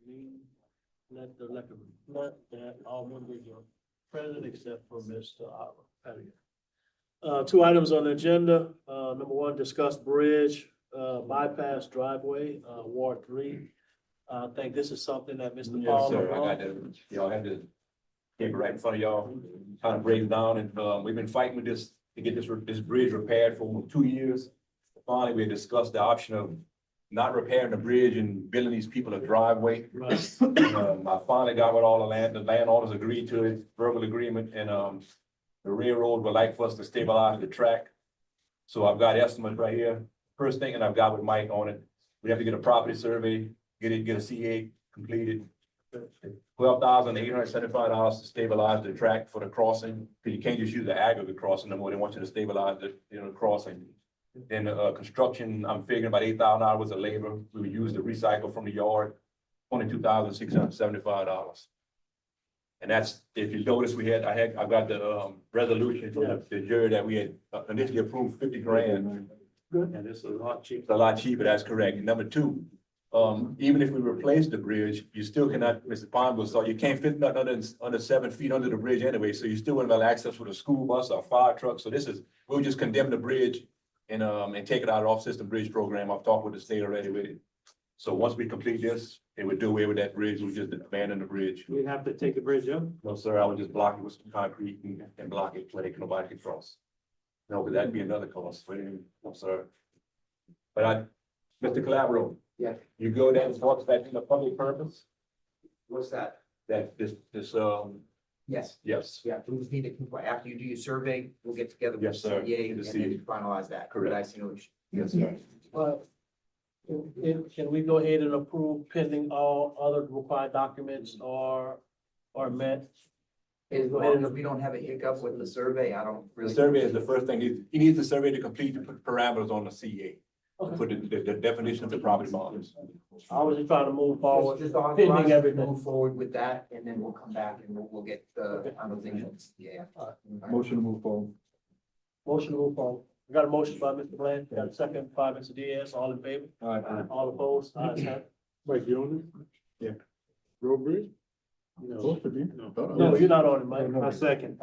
meeting. Let the record reflect that all members are present except for Mr. Parish. Two items on the agenda. Number one, discuss bridge, bypass driveway, Ward 3. I think this is something that Mr. Yes, Paul. sir, I got that, y'all have the paper right in front of y'all, trying to break it down, and, we've been fighting with this, to get this bridge repaired for almost 2 years. Finally, we discussed the option of not repairing the bridge and building these people a driveway. Right. I finally got what all the landowners agreed to it, verbal agreement, and, the railroad would like for us to stabilize the track. So I've got estimates right here, first thing, and I've got with Mike on it, we have to get a property survey, get a CA completed. $12,875 to stabilize the track for the crossing, because you can't just use the aggregate crossing no more, they want you to stabilize the crossing. Then, construction, I'm figuring about $8,000 of labor, we would use the recycle from the yard, $22,675. And that's, if you notice, I've got the, resolution from the jury that we had initially approved 50 grand. And it's a lot cheaper. It's a lot cheaper, that's correct. And number two, even if we replace the bridge, you still cannot, Mr. Pond so you can't fit nothing under 7 feet under the bridge anyway, so you still wouldn't have access with a school bus or a fire truck, so we'll just condemn the bridge and take it out of the off-system bridge program. I've talked with the state already with it. So once we complete this, it would do away with that bridge, we just abandon the bridge. We have to take the bridge up. No, sir, I would just block it with some concrete and block it so nobody can cross. No, but that'd be another cost, no, sir. But Mr. Calabro. Yeah. You go there and talk that in a public purpose, What's that? that this, Yes. yes, Yeah, we just need to, after you do your survey, we'll get together with Yes, the sir. CEA Good and to see then you. finalize that. Correct. I see no issue. yes, sir. Well, can we go ahead and approve pending all other required documents are met? As long as we don't have a hiccup with the survey, I don't The really. survey is the first thing, he needs the survey to complete, to put parameters on the CA, Okay. put the definition of the property boundaries. I was just trying to move forward, Just pending authorize us to everything. move forward with that, and then we'll come back and we'll get the conversation with the CEA. Motion to move forward. Motion to move forward. We got a motion by Mr. Bland, got a second by Mr. Diaz, all in favor, All right. all opposed, ayes have it. Mike, you on it? Yeah. Road bridge? Supposed to be. No, you're not on it, Mike. A second.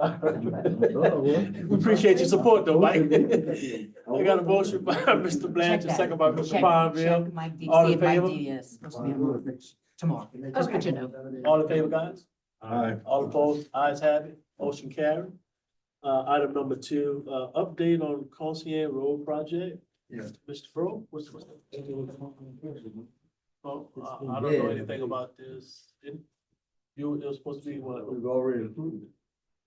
We appreciate your support though, Mike. We got a motion by Mr. Blanchard, second by Mr. Ponville. Mike D, All see in if Mike favor? D is supposed to be on board tomorrow. Just put your note. All in favor, guys? Aye. All opposed, ayes have it, motion carried. Item number 2, update on Concierge Road project. Yeah. Mr. Bro, what's? Oh, I don't know anything about this. It was supposed to be what? We've already approved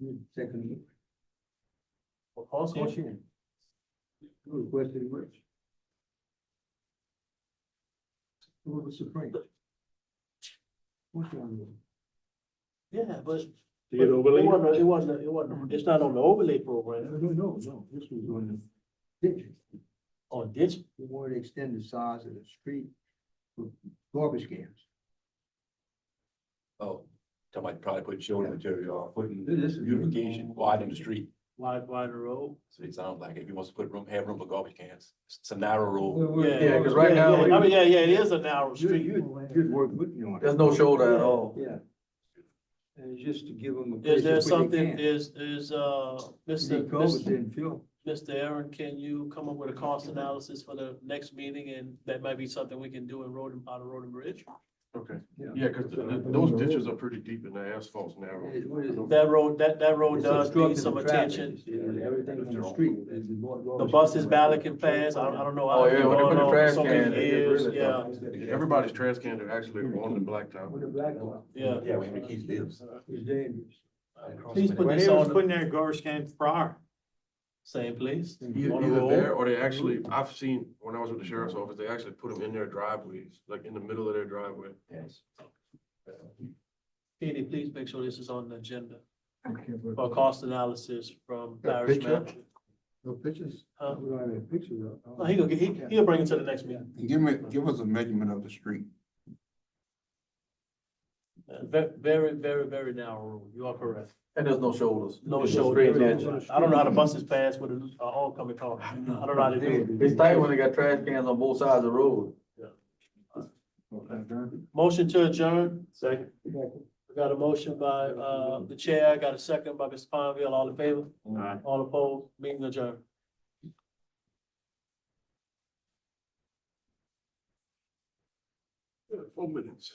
it. Second. For Concierge? Requested which? What was Supreme? Which one? Yeah, but. To get overlaid? It wasn't, it's not on the overlay program. No, this was on the ditch. On ditch? We wanted to extend the size of the street for garbage cans. Oh, somebody probably put shoulder material or putting This is- beautification, widen the street. Wide road. So it sounds like if he wants to have room for garbage cans, it's a narrow road. Yeah, 'cause right now- I mean, it is a narrow street. You'd work with me on it. There's no shoulder at all. Yeah. And it's just to give them. a Is place there to put their something, cans. Mr. Culvert didn't fill. Mr. Aaron, can you come up with a cost analysis for the next meeting, and that might be something we can do in out of Road and Bridge? Okay, Yeah. yeah, because those ditches are pretty deep and the asphalt's narrow. That road does need It's some obstructing attention. traffic. Everything on the street. The buses balloting fast, I don't know. how Oh, it's yeah, when they going put the on for trash so many can, it years, really yeah, Everybody's trash cans are actually on the blacktop. With the black one. yeah. Yeah, where he lives. It's dangerous. Please put When this they was on, putting their garbage can prior. same place. Either On the road. there, or they actually, I've seen, when I was with the sheriff's office, they actually put them in their driveways, like in the middle of their driveway. Yes. Katie, please make sure this is on the agenda Okay, but for cost analysis from Got a Parish picture? Manager. no pictures? Huh? We don't have any pictures of. No, he'll bring it to the next meeting. Give us a measurement of the street. Very narrow road, you are correct. And there's no shoulders. No It's a shoulder. straight ditch. I don't know how the buses pass with an oncoming car. I don't know how to do it. It's tight when they got trash cans on both sides of the road. Motion to adjourn. Second. We got a motion by, the chair, I got a second by Mr. Ponville, all in favor? Aye. All opposed, meeting adjourned. 4 minutes.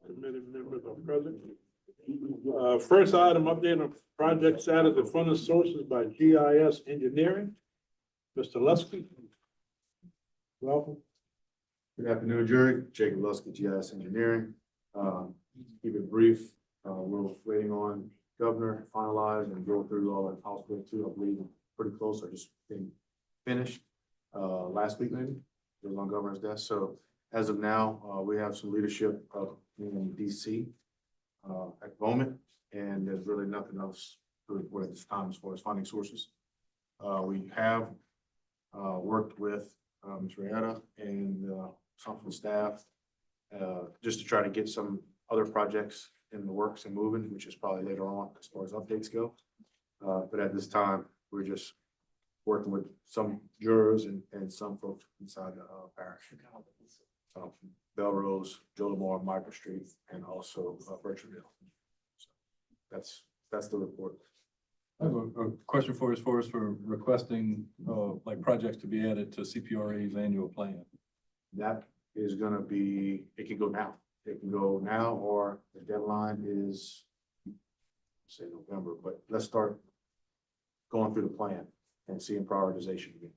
Committee members are present. First item, update on project status of funding sources by GIS Engineering. Mr. Lusky. Welcome. Good afternoon, Jerry. Jacob Lusky, GIS Engineering. Keep it brief. We're waiting on governor to finalize and go through all the House Bill 2. I believe pretty close. I just been finished last week maybe. It was on governor's desk. So as of now, we have some leadership up in DC at the moment, and there's really nothing else to report at this time as far as funding sources. We have worked with Ms. Rieta and some of the staff just to try to get some other projects in the works and moving, which is probably later on as far as updates go. But at this time, we're just working with some jurors and some folks inside the parish. Belrose, Jolimar, Michael Street, and also Birchville. So that's the report. I have a question for as far as for requesting, like projects to be added to CPRA's annual plan. That is gonna be, it can go now. It can go now, or the deadline is, say November, but let's start going through the plan and seeing prioritization again.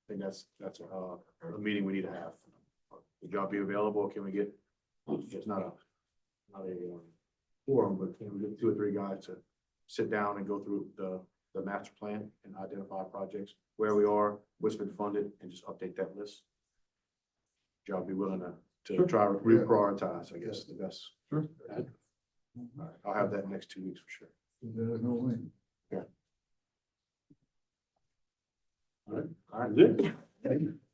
I think that's a meeting we need to have. Would y'all be available? Can we get, it's not a forum, but can we get 2 or 3 guys to sit down and go through the master plan and identify projects, where we are, what's been funded, and just update that list? Y'all be willing to try to reprioritize, I guess, the best. Sure. All right, I'll have that next 2 weeks for sure. There's no way. All right. That's it.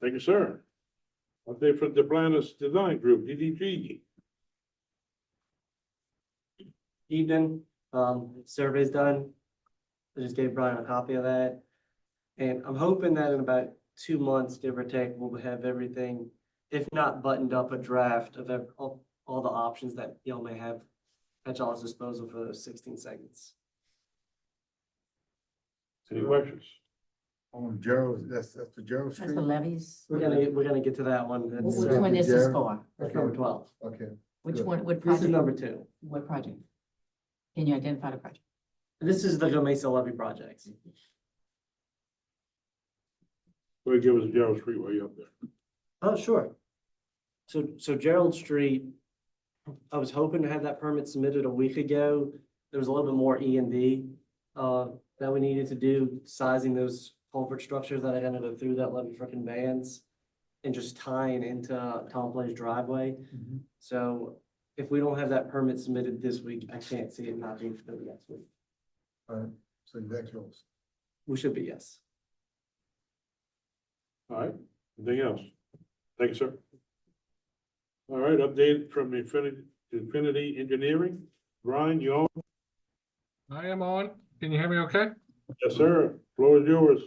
Thank you, sir. Update from the Planners Design Group, DDG. Evening, survey's done. I just gave Brian a copy of that. And I'm hoping that in about 2 months, give or take, we'll have everything, if not buttoned up, a draft of all the options that y'all may have at y'all's disposal for those 16 segments. Any questions? On Gerald, that's the Gerald That's Street? the levies. We're gonna get to that one. That's, Which one is this for? that's number 12. Okay. Which Good. one, what This is project? number 2. What project? Can you identify the project? This is the Mesa levy project. Go ahead, give us Gerald Street while you're up there. Oh, sure. So Gerald Street, I was hoping to have that permit submitted a week ago. There was a little bit more E&D that we needed to do, sizing those culvert structures that are gonna go through that levee for conveyance and just tying into Tom Play's driveway. So if we don't have that permit submitted this week, I can't see it not being submitted next week. All right, so that's close. We should be, yes. All right, anything else? Thank you, sir. All right, update from Infinity Engineering. Brian, you on? I am on. Can you hear me okay? Yes, sir. Floor is yours.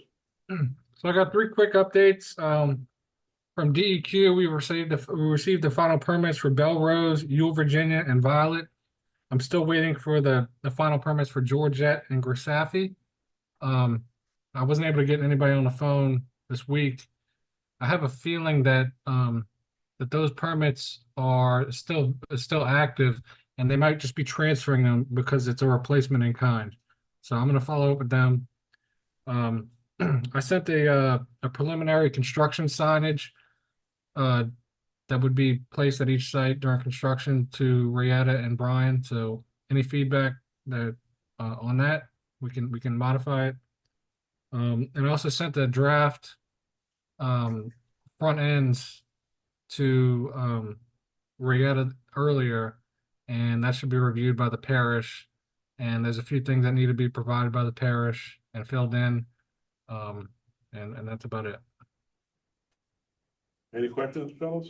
So I got 3 quick updates. From DEQ, we received the final permits for Belrose, Ewell, Virginia, and Violet. I'm still waiting for the final permits for Georgette and Grisafi. I wasn't able to get anybody on the phone this week. I have a feeling that that those permits are still active, and they might just be transferring them because it's a replacement in kind. So I'm going to follow up with them. I sent a preliminary construction signage that would be placed at each site during construction to Rieta and Brian. So any feedback that on that, we can modify it. And I also sent the draft front ends to Rieta earlier, and that should be reviewed by the parish. And there's a few things that need to be provided by the parish and filled in. And that's about it. Any questions, fellas?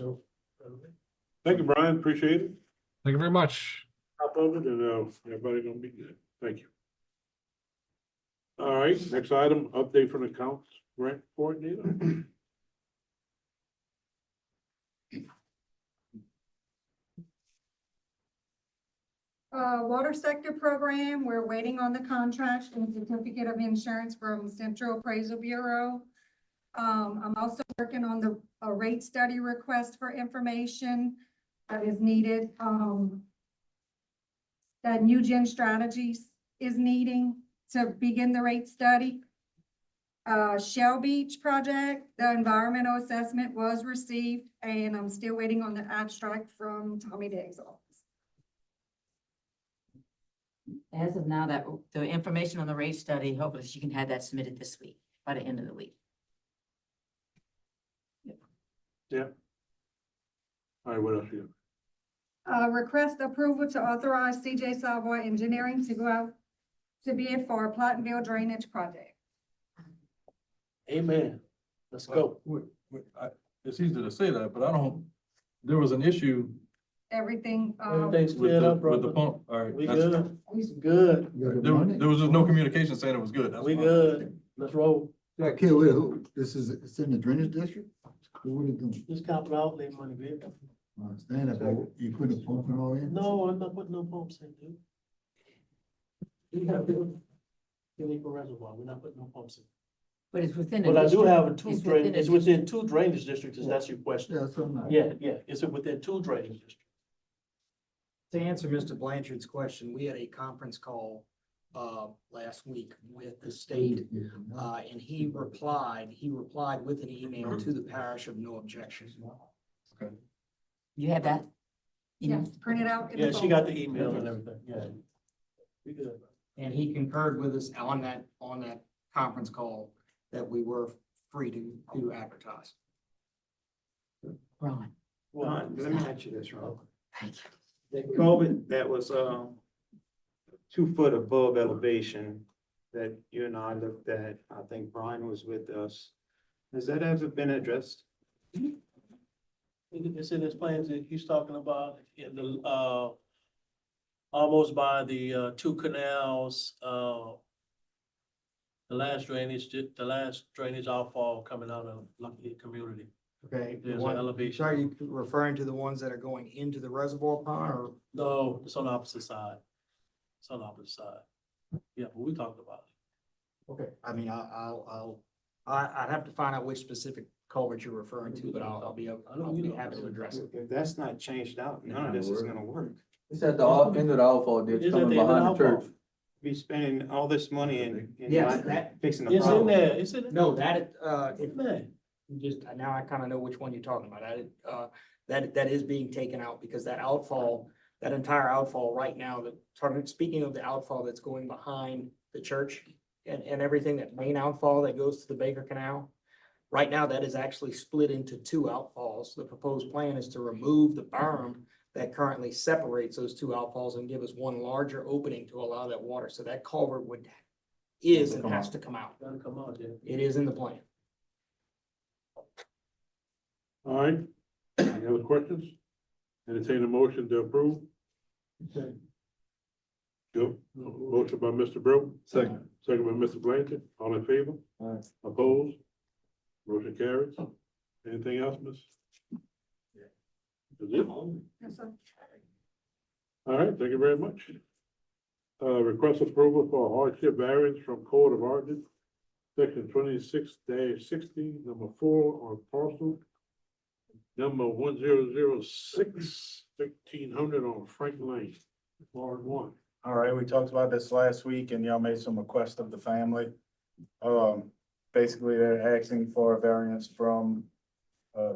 Thank you, Brian. Appreciate it. Thank you very much. Top of it, and everybody gonna be good. Thank you. All right, next item, update from accounts grant coordinator. Water sector program, we're waiting on the contract and certificate of insurance from Central Appraisal Bureau. I'm also working on a rate study request for information that is needed. That New Gen Strategies is needing to begin the rate study. Shell Beach project, the environmental assessment was received, and I'm still waiting on the abstract from Tommy Dagg's office. As of now, that the information on the rate study, hopefully she can have that submitted this week, by the end of the week. Yeah. All right, what else you Request approval to authorize CJ Savoy Engineering to go out to bid for a Platteville drainage project. Amen. Let's go. It's easy to say that, but there was an issue everything, Everything's With cleared the, up, with the brother. pump, all right. We that's- good, we, good, You got the There, money? there was just no communication saying it was good. That's we fine. good. Let's roll. Okay, wait, this is, it's in the drainage district? What are you doing? This capital outlay money, baby. I understand that, but you put the pump and all in? No, I'm not putting no pumps in, dude. We have to, Eagle Reservoir, we're not putting no pumps in. But it's within. But I do have a two It's drain, within a it's within two drainage districts, if that's your question. Yeah, something like. Yeah, it's within two drainage districts. To answer Mr. Blanchard's question, we had a conference call last week with the state, and he replied with an email to the parish of no objection. You have that? yes, print it out. in the Yeah, she phone. got the email and everything, yeah. We good. And he concurred with us on that conference call that we were free to advertise. Ron. Ron, let me ask you this, Ron. Thank you. That culvert that was, 2 foot above elevation that you and I looked at, I think Brian was with us. Has that ever been addressed? It's in his plans that he's talking about in the, almost by the, two canals, the last drainage outfall coming out of Lucky community. Okay. There's an elevation. Are you referring to the ones that are going into the reservoir pond or? No, it's on the opposite side. It's on the opposite side. Yeah, but we talked about it. Okay, I mean, I'd have to find out which specific culvert you're referring to, but I'll be happy to address it. If that's not changed out, none of this is gonna work. It's at the end of the outfall ditch It's at coming the end of the behind the church. outfall. Be spending all this money in Yes, not that- fixing the It's in problem. there, it's in there. No, that, It's in there. just, now I kind of know which one you're talking about. That is being taken out because that outfall, that entire outfall right now, speaking of the outfall that's going behind the church and everything, that main outfall that goes to the Baker Canal, right now that is actually split into 2 outfalls. The proposed plan is to remove the berm that currently separates those 2 outfalls and give us one larger opening to allow that water. So that culvert has to come out. Gotta come out, yeah. It is in the plan. All right, any other questions? Entertain a motion to approve? Go, motion by Mr. Brown. Second. Second by Mr. Blanchard, all in favor? Aye. Opposed? Motion carries. Anything else, miss? Is it? Yes, sir. All right, thank you very much. Request approval for hardship variance from Code of Ordinance, section 26-60, number 4 on parcel number 1006, 1300 on Frank Lane, Ward 1. All right, we talked about this last week and y'all made some requests of the family. Basically, they're asking for a variance from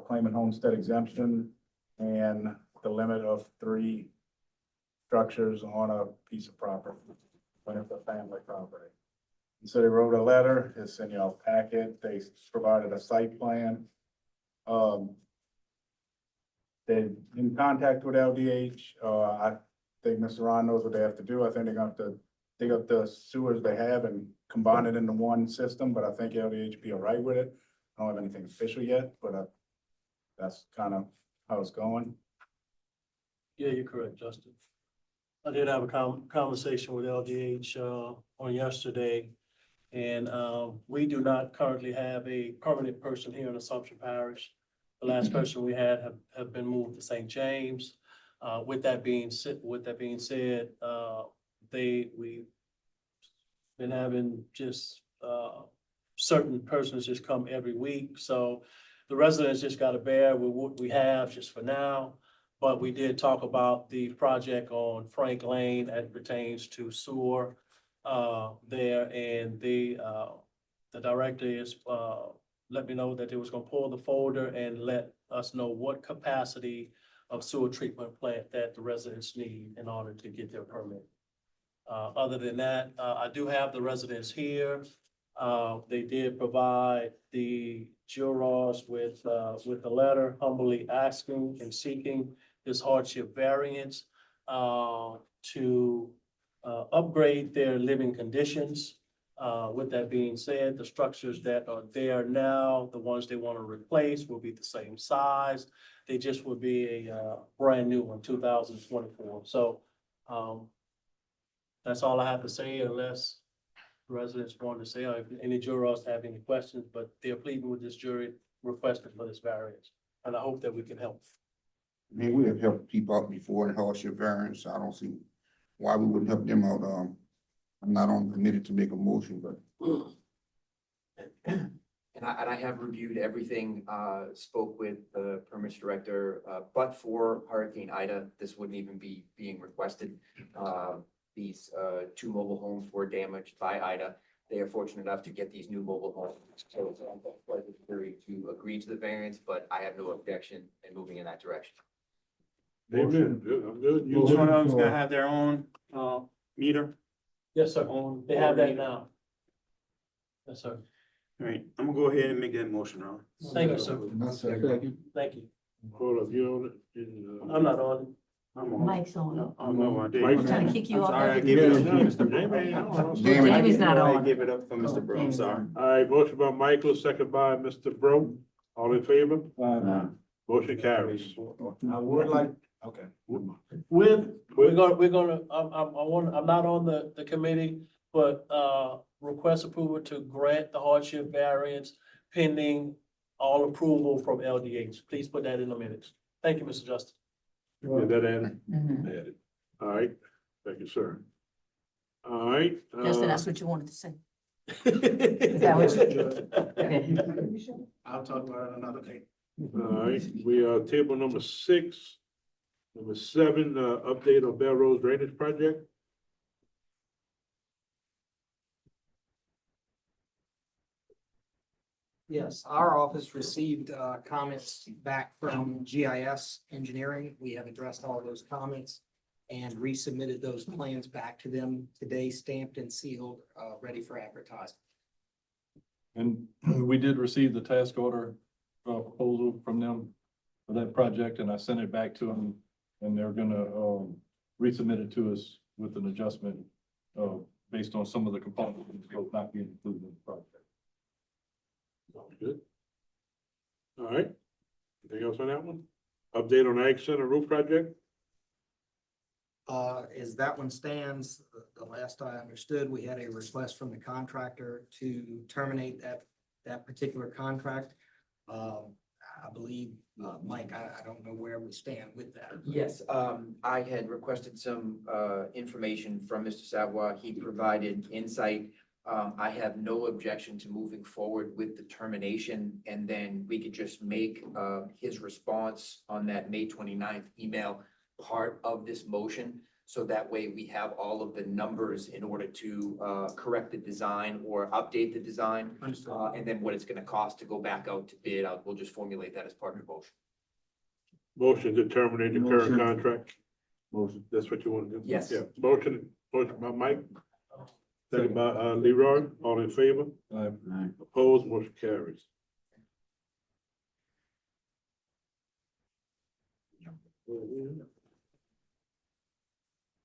claiming homestead exemption and the limit of 3 structures on a piece of property, when it's a family property. And so they wrote a letter, it's in your packet, they provided a site plan. They're in contact with LDH, I think Mr. Ron knows what they have to do, I think they're gonna have to dig up the sewers they have and combine it into one system, but I think LDH be all right with it. I don't have anything official yet, but that's kind of how it's going. Yeah, you're correct, Justin. I did have a conversation with LGH on yesterday. And we do not currently have a permanent person here in Assumption Parish. The last person we had have been moved to St. James. With that being said, we've been having just certain persons just come every week. So the residents just got to bear with what we have just for now. But we did talk about the project on Frank Lane as pertains to sewer there, and the director is let me know that they was gonna pull the folder and let us know what capacity of sewer treatment plant that the residents need in order to get their permit. Other than that, I do have the residents here. They did provide the jurors with a letter humbly asking and seeking this hardship variance to upgrade their living conditions. With that being said, the structures that are there now, the ones they want to replace will be the same size. They just will be a brand new one, 2024. So that's all I have to say unless residents want to say, or if any jurors have any questions, but they're pleading with this jury requesting for this variance. And I hope that we can help. I mean, we have helped people out before in hardship variance. I don't see why we wouldn't help them out. I'm not on committed to make a motion, but And I have reviewed everything, spoke with the permits director, but for Hurricane Ida, this wouldn't even be being requested. These, two mobile homes were damaged by Ida. They are fortunate enough to get these new mobile homes. So it's on the pleasure to agree to the variance, but I have no objection in moving in that direction. Amen. Good, I'm good. You Each one good? of them's gonna have their own, meter. Yes, sir. Own They have that meter. now. Yes, sir. All right, I'm gonna go ahead and make that motion, Ron. Thank you, sir. Second. Thank you. Hold up, you on it? In, I'm not on. I'm on. Mike's on. Oh, no, I did. Mike? I'm trying to kick you I'm off. sorry, I gave it up for Mr. Jamie, Brown. Jamie. Jamie's not I on. give it up for Mr. Brown, I'm sorry. All right, motion by Michael, second by Mr. Bro. All in favor? Motion carries. I would like, okay. We're gonna, I'm not on the committee, but, request approval to grant the hardship variance pending all approval from LDH. Please put that in the minutes. Thank you, Mr. Justice. Get that added? Mhm. Added. All right, thank you, sir. All right. Justin, that's what you wanted to say. Is that what you? I'll talk about it another day. All right, we are table number 6. Number 7, update on Bell Rose Drainage Project. Yes, our office received comments back from GIS Engineering. We have addressed all those comments and resubmitted those plans back to them today, stamped and sealed, ready for advertising. And we did receive the task order proposal from them for that project, and I sent it back to them, and they're gonna resubmit it to us with an adjustment based on some of the components not being included in the project. Sounds good. All right, anything else on that one? Update on Ag Center roof project? As that one stands, the last I understood, we had a request from the contractor to terminate that particular contract. I believe, Mike, I don't know where we stand with that. Yes, I had requested some information from Mr. Savoy. He provided insight. I have no objection to moving forward with the termination, and then we could just make his response on that May 29th email part of this motion. So that way we have all of the numbers in order to correct the design or update the design. And then what it's gonna cost to go back out to bid. We'll just formulate that as part of the motion. Motion to terminate the current Motion. contract? Motion. That's what you want to do? Yes. Yeah, motion by Mike. Second by Leroy, all in favor? Opposed, motion carries.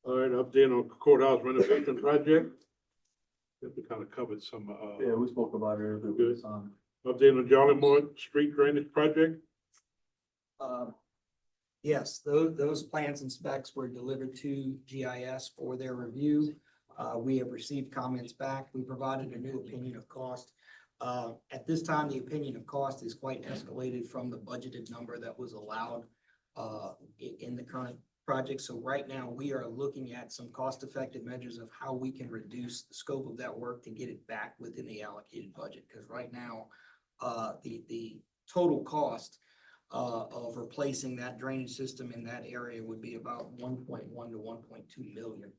All right, update on courthouse renovation project. I think we kind of covered some, Yeah, we spoke about it earlier. Good. Update on Jolly Moore Street drainage project. Yes, those plans and specs were delivered to GIS for their review. We have received comments back. We provided a new opinion of cost. At this time, the opinion of cost is quite escalated from the budgeted number that was allowed in the current project. So right now, we are looking at some cost-effective measures of how we can reduce the scope of that work to get it back within the allocated budget. Because right now, the total cost of replacing that drainage system in that area would be about 1.1 to 1.2 million.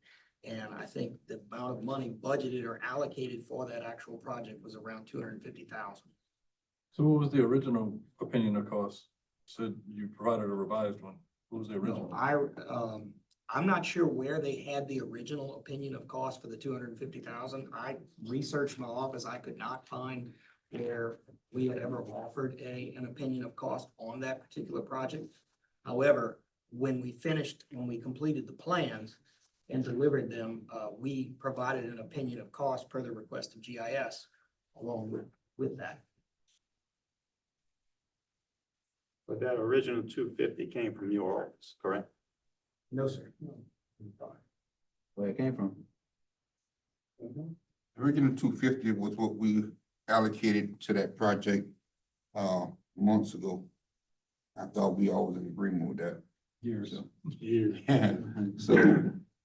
And I think the amount of money budgeted or allocated for that actual project was around 250,000. So what was the original opinion of cost? Said you provided a revised one. What was the original? I'm not sure where they had the original opinion of cost for the 250,000. I researched my office. I could not find where we had ever offered an opinion of cost on that particular project. However, when we completed the plans, and delivered them, we provided an opinion of cost per the request of GIS along with that. But that original 250 came from your office, correct? No, sir. Where it came from. Original 250 was what we allocated to that project, months ago. I thought we all was in agreement with that. Years ago. Years. So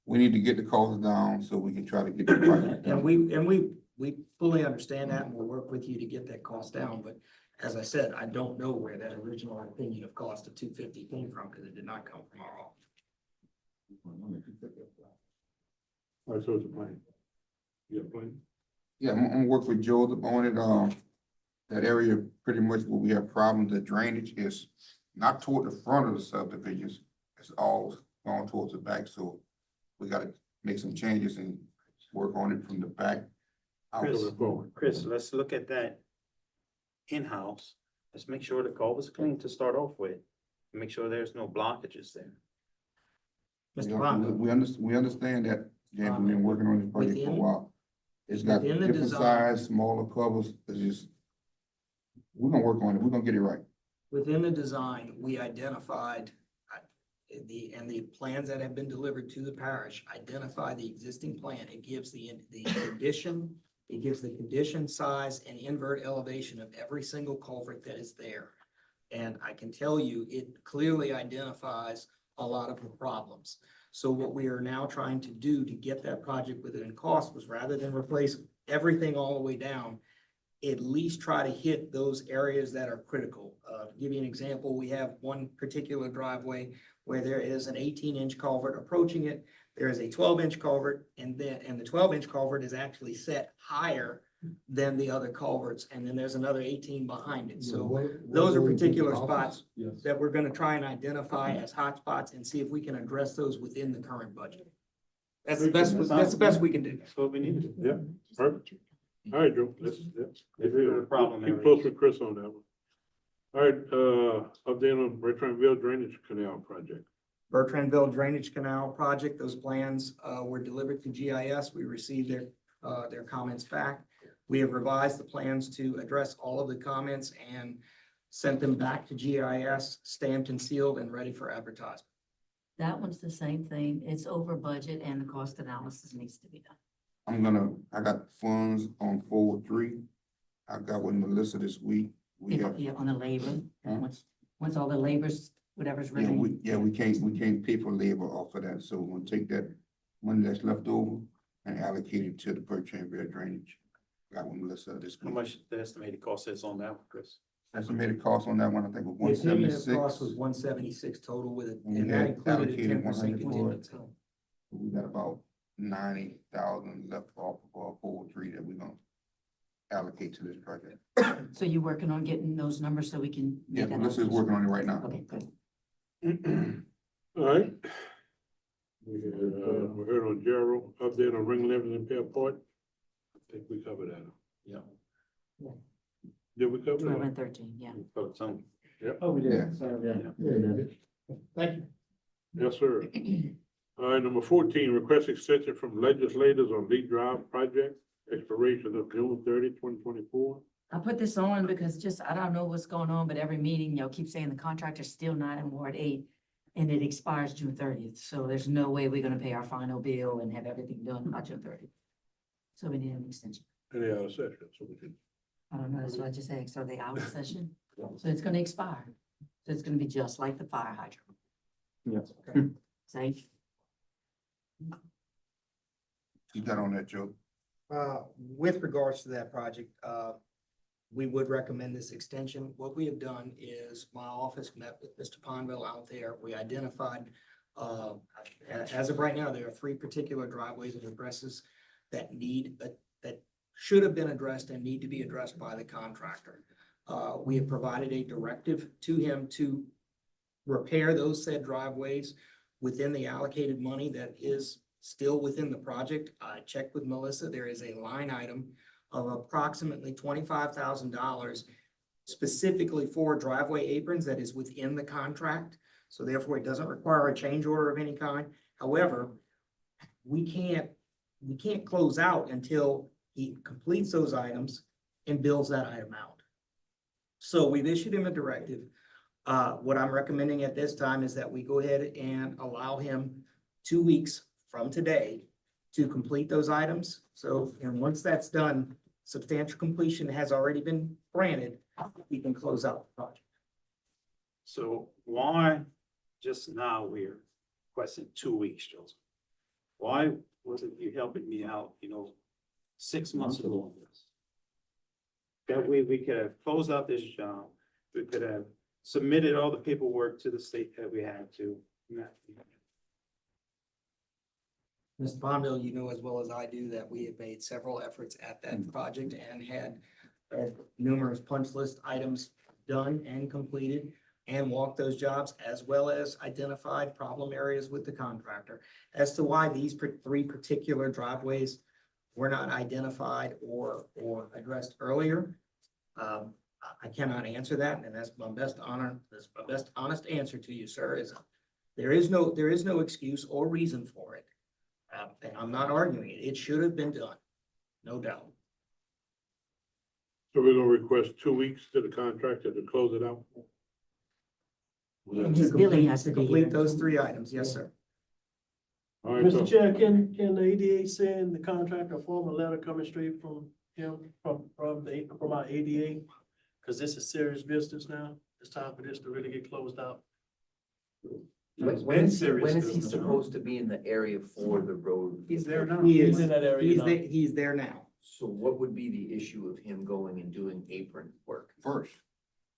we need to get the costs down so we can try to get the project And done. we fully understand that, and we'll work with you to get that cost down, but as I said, I don't know where that original opinion of cost of 250 came from, because it did not come from our office. All right, so it's a plan. You got a plan? Yeah, I'm gonna work with Joe on it. That area pretty much where we have problems, the drainage is not toward the front of the subdivisions. It's all going towards the back, so we gotta make some changes and work on it from the back out. Chris, let's look at that in-house. Let's make sure the culvert's clean to start off with. Make sure there's no blockages there. Mr. Bond, We understand that, James, we've been working on this project for a Within- while. It's got within the different design- size, smaller covers, it's just, we're gonna work on it, we're gonna get it right. within the design, we identified the plans that have been delivered to the parish, identify the existing plan. It gives the condition, it gives the condition, size, and invert elevation of every single culvert that is there. And I can tell you, it clearly identifies a lot of the problems. So what we are now trying to do to get that project within cost was, rather than replace everything all the way down, at least try to hit those areas that are critical. To give you an example, we have one particular driveway where there is an 18-inch culvert approaching it. There is a 12-inch culvert, and the 12-inch culvert is actually set higher than the other culverts, and then there's another 18 behind it. So those are particular spots Yes. that we're gonna try and identify as hot spots and see if we can address those within the current budget. That's the best we can do. That's what we need to do. Yeah, perfect. All right, Joe, If there's a problem keep area. close with Chris on that one. All right, update on Bertrandville Drainage Canal Project. Bertrandville Drainage Canal Project, those plans were delivered to GIS. We received their comments back. We have revised the plans to address all of the comments and sent them back to GIS, stamped and sealed and ready for advertisement. That one's the same thing. It's over budget and the cost analysis needs to be done. I got funds on 403. I got with Melissa this week. We have, Yeah, on the labor, Huh? once all the labors, whatever's remaining. we can't pay for labor off of that, so we're gonna take that money that's left over and allocate it to the Bertrandville drainage. Got with Melissa this How week. much the estimated cost is on that one, Chris? Estimated cost on that one, I think was The opinion of 176. cost was 176 total with it, And we and that had included a allocated 10% 100 for it. contingency. We got about 90,000 left off of our 403 that we're gonna allocate to this project. So you're working on getting those numbers so we can. Yeah, make that Melissa's allocation? working on it right now. Okay, good. All right. We heard on Gerald, update on ring levels in Fairport. I think we covered that. Yeah. Did we cover 12 that? and 13, yeah. Oh, some. Oh, we Yeah. did, sorry, yeah. Thank you. Yes, sir. All right, number 14, request extension from legislators on Lee Drive project, expiration of June 30, 2024. I put this on because just, I don't know what's going on, but every meeting, y'all keep saying the contractor's still not in Ward 8 and it expires June 30th. So there's no way we're gonna pay our final bill and have everything done by June 30th. So we need an extension. Any other session, so we can. I don't know, that's what I just asked. Are they out of session? So it's gonna expire. So it's gonna be just like the fire hydrant. Yes. Safe. You got on that, Joe? With regards to that project, we would recommend this extension. What we have done is my office met with Mr. Pondville out there. We identified, as of right now, there are 3 particular driveways and addresses that that should have been addressed and need to be addressed by the contractor. We have provided a directive to him to repair those said driveways within the allocated money that is still within the project. I checked with Melissa. There is a line item of approximately $25,000 specifically for driveway aprons that is within the contract. So therefore, it doesn't require a change order of any kind. However, we can't close out until he completes those items and bills that item out. So we've issued him a directive. What I'm recommending at this time is that we go ahead and allow him 2 weeks from today to complete those items. So, and once that's done, substantial completion has already been granted, we can close out the project. So why just now we're requesting 2 weeks, Joseph? Why wasn't you helping me out, 6 months ago on this? That way we could have closed out this job. We could have submitted all the paperwork to the state that we had to. Mr. Bonneville, you know as well as I do that we have made several efforts at that project and had numerous punch list items done and completed and walked those jobs, as well as identified problem areas with the contractor. As to why these three particular driveways were not identified or addressed earlier, I cannot answer that, and that's my best honest answer to you, sir, is there is no excuse or reason for it. And I'm not arguing it. It should have been done, no doubt. So we're gonna request 2 weeks to the contractor to close it out? And his billing has to be Complete here. those 3 items, yes, sir. All right, Mr. so, Chair, can the ADA send the contractor a formal letter coming straight from him, from our ADA? Because this is serious business now. It's time for this to really get closed out. When is he supposed to be in the area for the road? He's there now. He is, He's in that area now. he's there now. So what would be the issue of him going and doing apron work? First,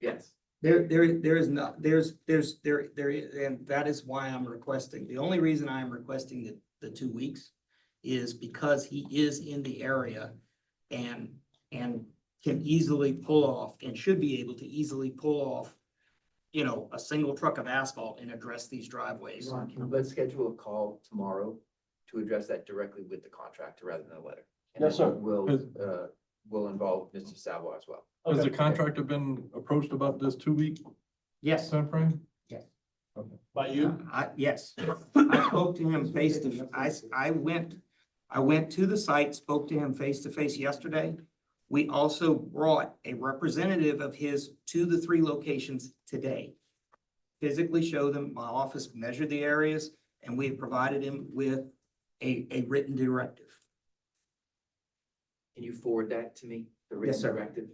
Yes. There is not, and that is why I'm requesting, the only reason I am requesting the 2 weeks is because he is in the area and can easily pull off and should be able to easily pull off, a single truck of asphalt and address these driveways. Let's schedule a call tomorrow to address that directly with the contractor rather than a letter. And Yes, that sir. will involve Mr. Savoy as well. Has the Okay. contractor been approached about this 2 week Yes, timeframe? By you? yes. I spoke to him face to, I went to the site, spoke to him face to face yesterday. We also brought a representative of his to the 3 locations today. Physically show them, my office measured the areas, and we have provided him with a written directive. Can you forward that to me, the Yes, written sir. directive,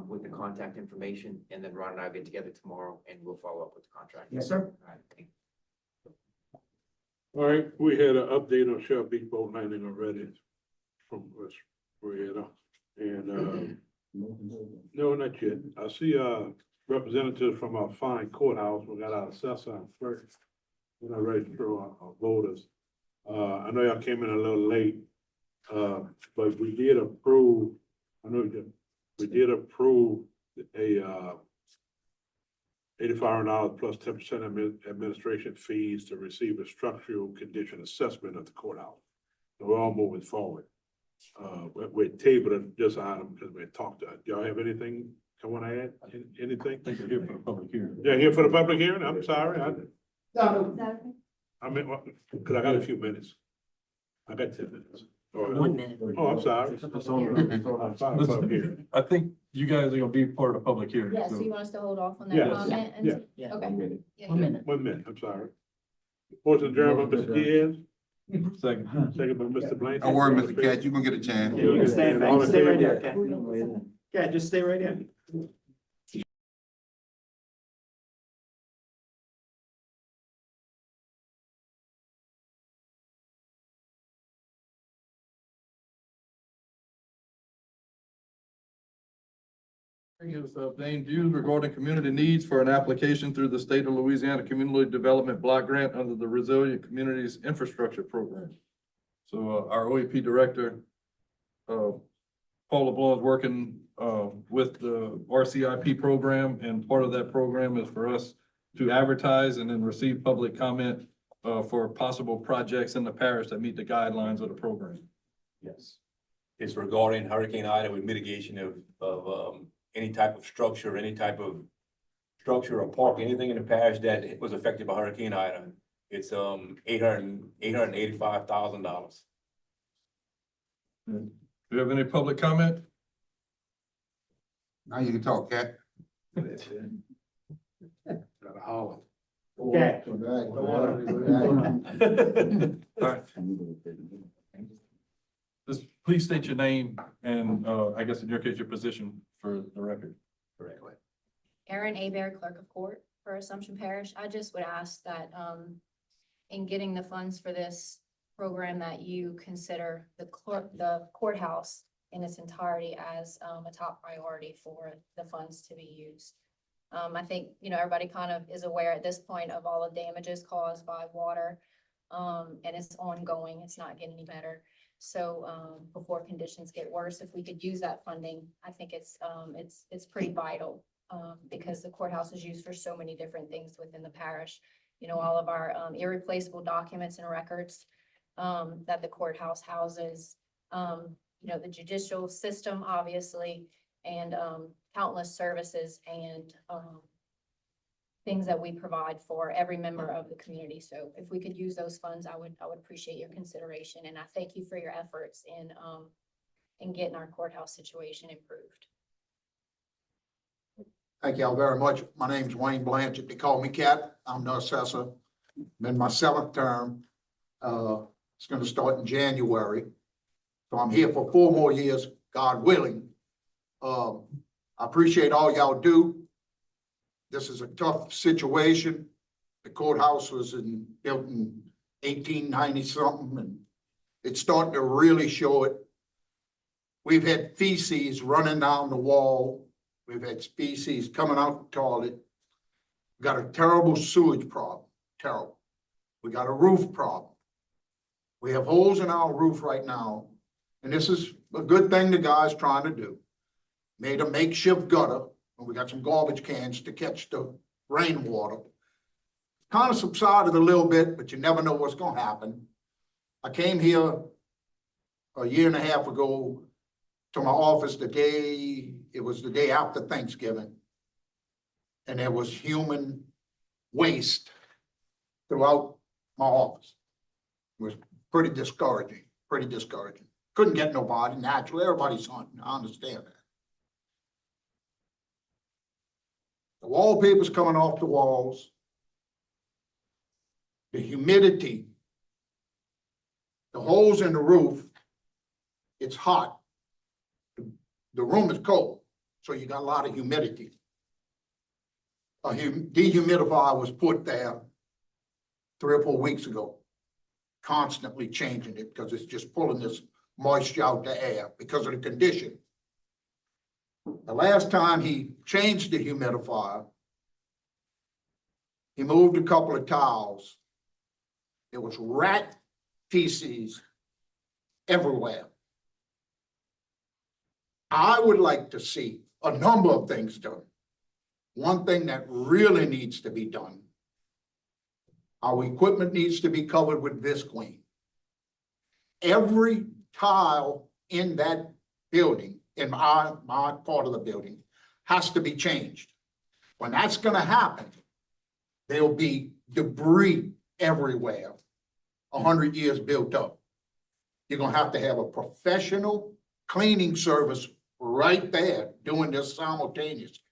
with the contact information? And then Ron and I will get together tomorrow and we'll follow up with the contractor. Yes, sir. All right, thank you. all right, we had an update on Shell Beach Boat Landing already from us, and, no, not yet. I see, representatives from our fine courthouse. We got our assessor on first. We're not ready to throw our voters. I know y'all came in a little late, but we did approve, we did approve a, $8,500 plus 10% administration fees to receive a structural condition assessment of the courthouse. So we're all moving forward. We're tabling this item because we talked to it. Do y'all have anything you want to add? Anything? I think we're here for a public hearing. Yeah, here for the public hearing? I'm sorry. No. I mean, because I got a few minutes. I got 10 minutes. All right. 1 minute. Oh, I'm sorry. It's on- Public hearing. I think you guys are gonna be part of the public hearing. Yeah, so- so you want us to hold off on Yeah. that comment? and- Yeah. Yeah. Okay. 1 minute. 1 minute, I'm sorry. Motion adjourned by Mr. Diaz, Second. second by Mr. Blanchard. don't worry, Mr. Cat, you gonna get a chance. You can stand All back, in stay right favor? there, Cat. Cat, just stay right there. Is obtained views regarding community needs for an application through the State of Louisiana Community Development Block Grant under the Resilient Communities Infrastructure Program. So our OEP director, Paul LeBlanc, is working with the RCIP program, and part of that program is for us to advertise and then receive public comment for possible projects in the parish that meet the guidelines of the program. Yes. It's regarding Hurricane Ida with mitigation of any type of structure or park, anything in the parish that was affected by Hurricane Ida. It's, $885,000. Do you have any public comment? Now you can talk, Cat. Okay. Just please state your name and, I guess in your case, your position for the record. Erin Abear, Clerk of Court for Assumption Parish. I just would ask that, in getting the funds for this program, that you consider the courthouse in its entirety as, a top priority for the funds to be used. I think, everybody kind of is aware at this point of all the damages caused by water. And it's ongoing. It's not getting any better. So, before conditions get worse, if we could use that funding, I think it's pretty vital. Because the courthouse is used for so many different things within the parish. All of our irreplaceable documents and records that the courthouse houses, the judicial system, obviously, and countless services and things that we provide for every member of the community. So if we could use those funds, I would appreciate your consideration. And I thank you for your efforts in getting our courthouse situation improved. Thank y'all very much. My name's Wayne Blanchett. They call me Cat. I'm the assessor. I'm in my 7th term. It's gonna start in January. So I'm here for 4 more years, God willing. I appreciate all y'all do. This is a tough situation. The courthouse was built in 1890 something, and it's starting to really show it. We've had feces running down the wall. We've had species coming out the toilet. We got a terrible sewage problem, terrible. We got a roof problem. We have holes in our roof right now, and this is a good thing the guy's trying to do. Made a makeshift gutter, and we got some garbage cans to catch the rainwater. Kind of subsided a little bit, but you never know what's gonna happen. I came here a year and a half ago to my office it was the day after Thanksgiving. And there was human waste throughout my office. It was pretty discouraging. Couldn't get nobody, naturally, everybody's hunting, I understand that. The wallpaper's coming off the walls. The humidity, the holes in the roof, it's hot. The room is cold, so you got a lot of humidity. A dehumidifier was put there 3 or 4 weeks ago, constantly changing it because it's just pulling this moisture out the air because of the condition. The last time he changed the humidifier, he moved a couple of tiles. There was rat feces everywhere. I would like to see a number of things done. One thing that really needs to be done, our equipment needs to be covered with visqueen. Every tile in that building, in my part of the building, has to be changed. When that's gonna happen, there'll be debris everywhere, 100 years built up. You're gonna have to have a professional cleaning service right there doing this simultaneously.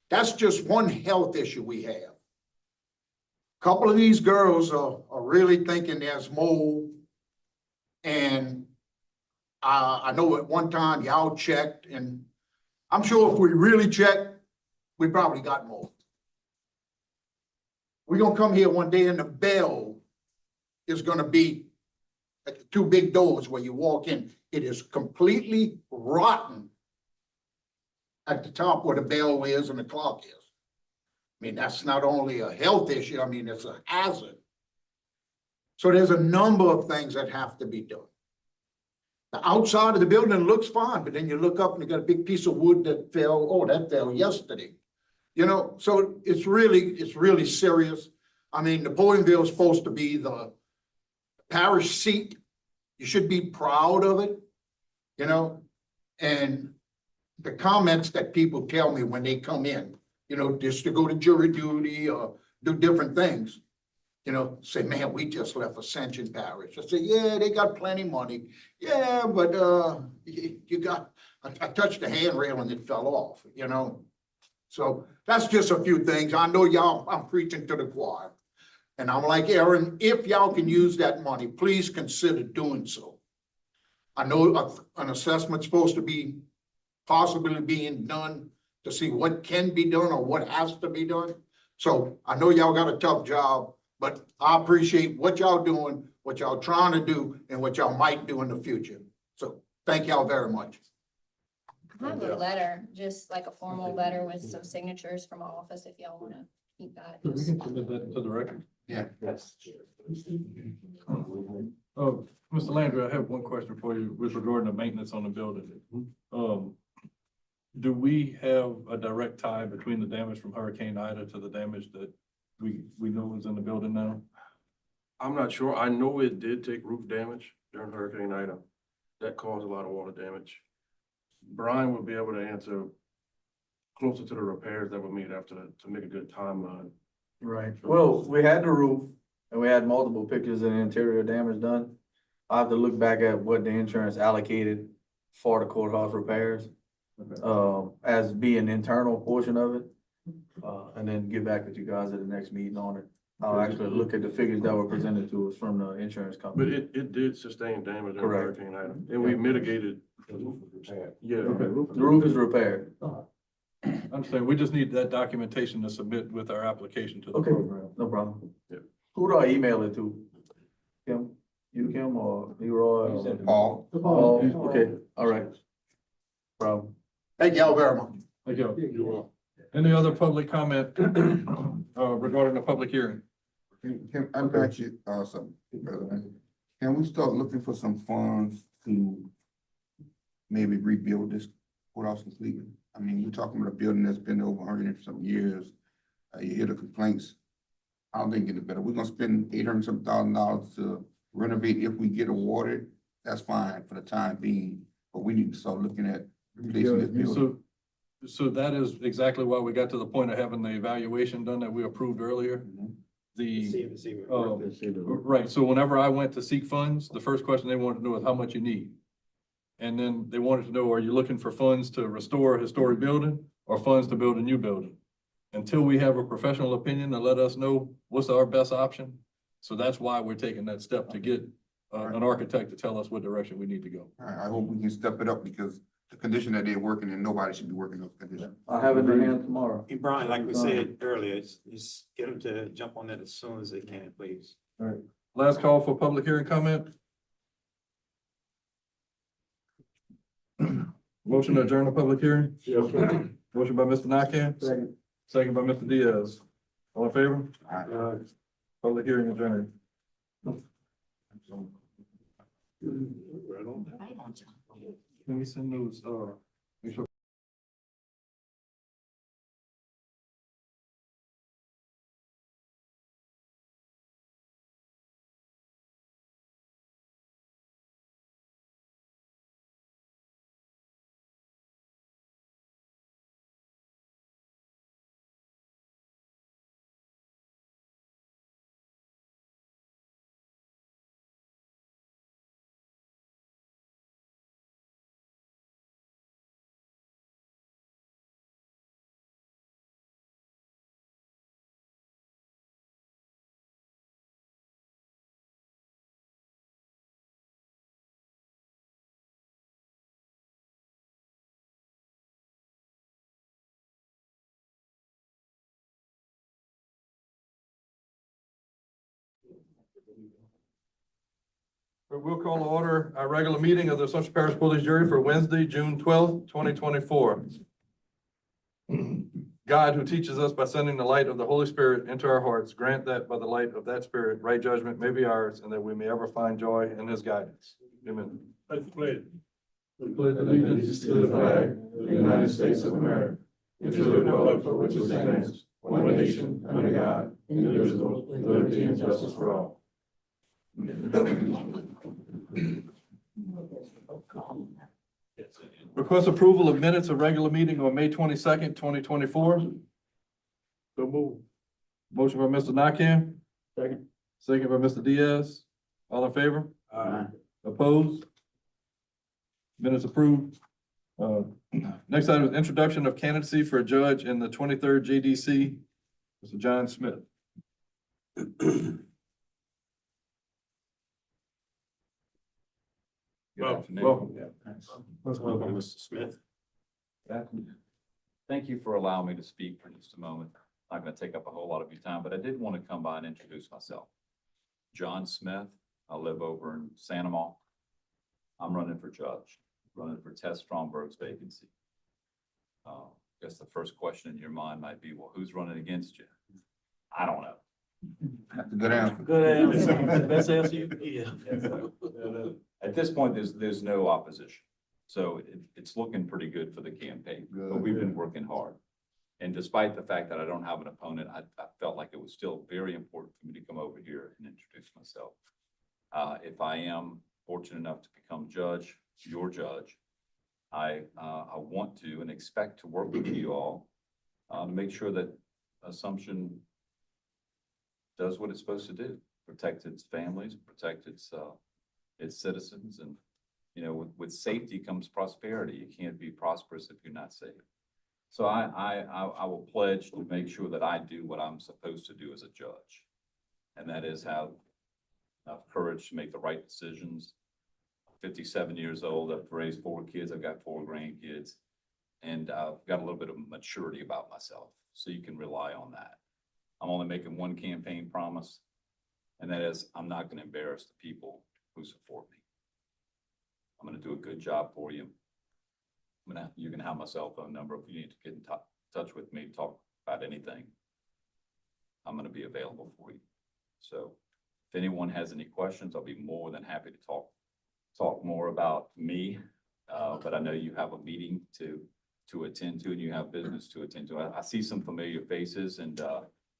That's just one health issue we have. A couple of these girls are really thinking there's mold. And I know at one time y'all checked, and I'm sure if we really checked, we probably got mold. We're gonna come here one day and the bell is gonna be at the 2 big doors where you walk in. It is completely rotten at the top where the bell is and the clock is. I mean, that's not only a health issue, I mean, it's a hazard. So there's a number of things that have to be done. The outside of the building looks fine, but then you look up and you got a big piece of wood that fell. Oh, that fell yesterday. So it's really serious. I mean, Napoleonville is supposed to be the parish seat. You should be proud of it, and the comments that people tell me when they come in, just to go to jury duty or do different things. you know, say, man, we just left Ascension Parish. I say, yeah, they got plenty of money. Yeah, but, you got, I touched the handrail and it fell off, you know? So that's just a few things. I know y'all, I'm preaching to the choir. And I'm like, Aaron, if y'all can use that money, please consider doing so. I know an assessment's supposed to be possibly being done to see what can be done or what has to be done. So I know y'all got a tough job, but I appreciate what y'all doing, what y'all trying to do, and what y'all might do in the future. So thank y'all very much. I have a letter, just like a formal letter with some signatures from our office, if y'all wanna keep that. We can submit that to the record. Yeah. Yes. Oh, Mr. Landry, I have one question for you with regard to maintenance on the building. Do we have a direct tie between the damage from Hurricane Ida to the damage that we know is in the building now? I'm not sure. I know it did take roof damage during Hurricane Ida. That caused a lot of water damage. Brian would be able to answer closer to the repairs that were made after that to make a good timeline. Right. Well, we had the roof and we had multiple pictures of the interior damage done. I have to look back at what the insurance allocated for the courthouse repairs, as being the internal portion of it. And then get back with you guys at the next meeting on it. I'll actually look at the figures that were presented to us from the insurance But company. it did sustain damage in Correct. Hurricane Ida, and we mitigated. Yeah. Okay. The roof is repaired. I'm saying we just need that documentation to submit with our application to the Okay. program. No problem. Yeah. Who do I email it to? Kim? You, Kim, or Leroy? or- Paul. Paul, okay, all right. Problem. Thank y'all very much. Thank you. Any other public comment regarding the public hearing? Can I ask you, something, President? Can we start looking for some funds to maybe rebuild this courthouse completely? I mean, we're talking about a building that's been over 100 and some years. You hear the complaints. I don't think it's better. We're gonna spend $800,000 to renovate if we get awarded. That's fine for the time being, but we need to start looking at replacing this building. So that is exactly why we got to the point of having the evaluation done that we approved earlier. Right, so whenever I went to seek funds, the first question they wanted to know is how much you need. And then they wanted to know, are you looking for funds to restore a historic building or funds to build a new building? Until we have a professional opinion to let us know what's our best option. So that's why we're taking that step to get an architect to tell us what direction we need to go. I hope we can step it up because the condition that they're working in, nobody should be working in those conditions. I'll have it in hand tomorrow. And Brian, like we said earlier, it's get them to jump on that as soon as they can, please. All right, last call for public hearing comment. Motion to adjourn the public hearing? Yes, sir. Motion by Mr. Nakam. Second by Mr. Diaz. All in favor? Public hearing adjourned. Right on. Let me send those, make sure we'll call to order our regular meeting of the Assumption Parish Police Jury for Wednesday, June 12th, 2024. God, who teaches us by sending the light of the Holy Spirit into our hearts, grant that by the light of that Spirit, right judgment may be ours, and that we may ever find joy in His guidance. Amen. Let's play it. We pledge allegiance to the flag of the United States of America, and to the republic for which it stands, one nation, under God, indivisible, with liberty and justice for all. Request approval of minutes of regular meeting on May 22nd, 2024. So move. Motion by Mr. Nakam, Second. Second by Mr. Diaz. All in favor? Opposed? Minutes approved. Next item is introduction of candidacy for a judge in the 23rd JDC. Mr. John Smith. Welcome. Welcome, Mr. Smith. Thank you for allowing me to speak for just a moment. Not going to take up a whole lot of your time, but I did want to come by and introduce myself. John Smith. I live over in Sanamon. I'm running for judge, running for Tess Stromberg's vacancy. I guess the first question in your mind might be, well, who's running against you? I don't know. That's a good answer. Good answer. Best answer you, yeah. At this point, there's no opposition. So it's looking pretty good for the campaign, but we've been working hard. And despite the fact that I don't have an opponent, I felt like it was still very important for me to come over here and introduce myself. If I am fortunate enough to become judge, your judge, I want to and expect to work with you all to make sure that Assumption does what it's supposed to do, protect its families, protect its citizens. And, you know, with safety comes prosperity. You can't be prosperous if you're not safe. So I will pledge to make sure that I do what I'm supposed to do as a judge. And that is have enough courage to make the right decisions. 57 years old, I've raised 4 kids, I've got 4 grandkids, and I've got a little bit of maturity about myself, so you can rely on that. I'm only making one campaign promise, and that is I'm not gonna embarrass the people who support me. I'm gonna do a good job for you. You can have my cell phone number if you need to get in touch with me, talk about anything. I'm gonna be available for you. So if anyone has any questions, I'll be more than happy to talk more about me. But I know you have a meeting to attend to and you have business to attend to. I see some familiar faces and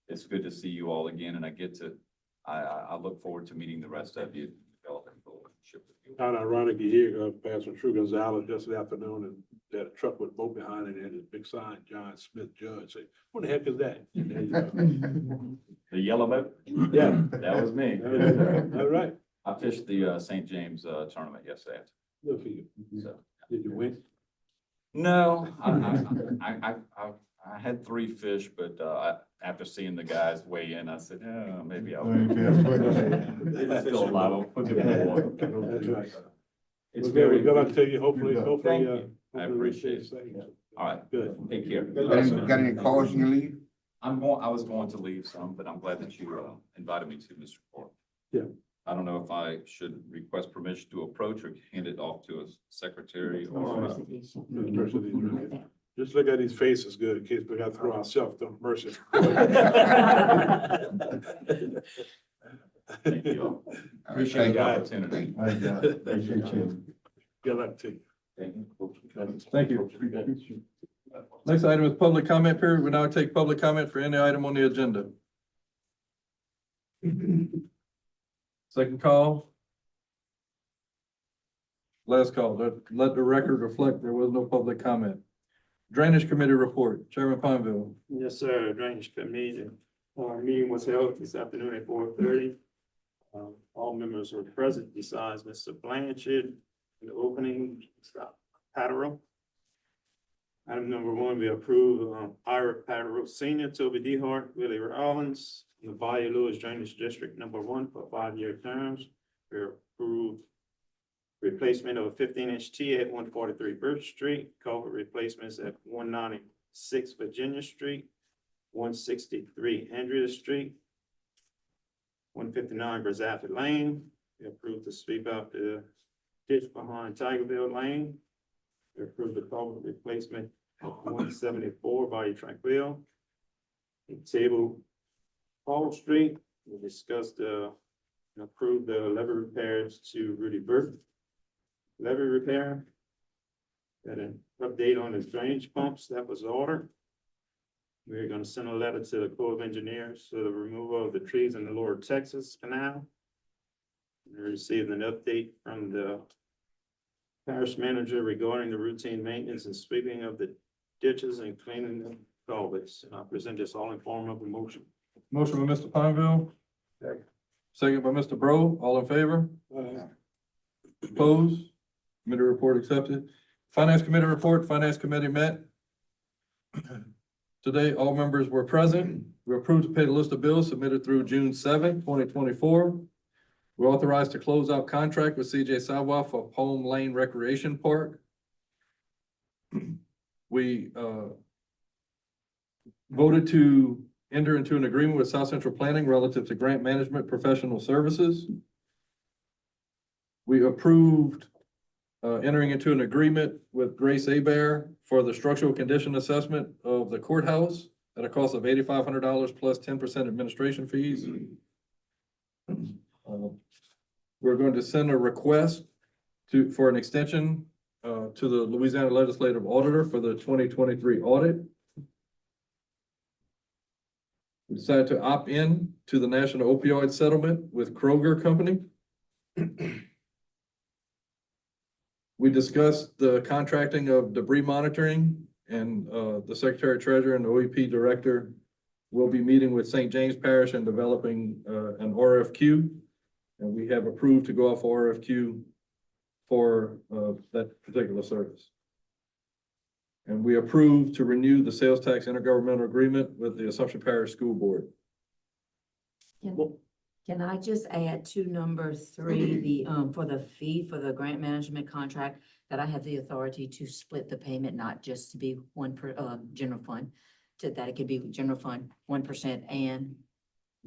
it's good to see you all again. And I look forward to meeting the rest of you, developing a relationship with you. Kind of ironic you hear Pastor True Gonzalez yesterday afternoon and they had a truck with boat behind it and had this big sign, John Smith Judge. Say, what the heck is that? The yellow boat? Yeah. That was me. All right. I fished the St. James tournament yesterday. Good for you. So, Did you win? no, I had 3 fish, but after seeing the guys weigh in, I said, oh, maybe I'll. It's still alive. I'll put it in the water. That's right. It's Well, very. good luck to you. Hopefully. Thank you. I hopefully appreciate it. safe. All right, Good. take care. Got any calls you leave? I was going to leave some, but I'm glad that you invited me to, Mr. Ford. Yeah. I don't know if I should request permission to approach or hand it off to a secretary or. Just look at these faces good in case we got to throw ourselves to mercy. Thank you all. Appreciate the opportunity. Good luck to you. Thank you. Next item is public comment period. We now take public comment for any item on the agenda. Second call. Last call. Let the record reflect there was no public comment. Drainage Committee report, Chairman Pineville. Yes, sir. Drainage Committee, meeting was held this afternoon at 4:30. All members were present besides Mr. Blanchard, in the opening, Scott Patero. Item number 1, we approve, Ira Patero Senior, Toby DeHart, Willie Rollins, in the Bayou Lewis Drainage District number 1 for 5-year terms. We approved replacement of a 15-inch T at 143 Birch Street, culvert replacements at 196 Virginia Street, 163 Andrea Street, 159 Brazaffer Lane. We approved to sweep out the ditch behind Tigerville Lane. We approved the culvert replacement of 174 Bayou Tranquil. Table Hall Street, we discussed approved the levee repairs to Rudy Burke. Levee repair. Got an update on the drainage pumps that was ordered. We're gonna send a letter to the Corps of Engineers for the removal of the trees in the Lower Texas Canal. We received an update from the parish manager regarding the routine maintenance and sweeping of the ditches and cleaning the culverts. And I present this all in form of a motion. Motion by Mr. Pineville, Second by Mr. Bro, all in favor? Opposed? Committee report accepted. Finance Committee report, Finance Committee met. Today, all members were present. We approved to pay the list of bills submitted through June 2024. We're authorized to close out contract with CJ Sawa for Home Lane Recreation Park. We voted to enter into an agreement with South Central Planning relative to grant management professional services. We approved entering into an agreement with Grace Abear for the structural condition assessment of the courthouse at a cost of $8,500 plus 10% administration fees. We're going to send a request for an extension to the Louisiana Legislative Auditor for the 2023 audit. We decided to opt in to the National Opioid Settlement with Kroger Company. We discussed the contracting of debris monitoring, and the Secretary Treasurer and the OEP Director will be meeting with St. James Parish and developing an RFQ. And we have approved to go off RFQ for that particular service. And we approved to renew the sales tax intergovernmental agreement with the Assumption Parish School Board. Can I just add to number 3, the, for the fee for the grant management contract, that I have the authority to split the payment, not just to be one per, general fund, to that it could be general fund, 1% and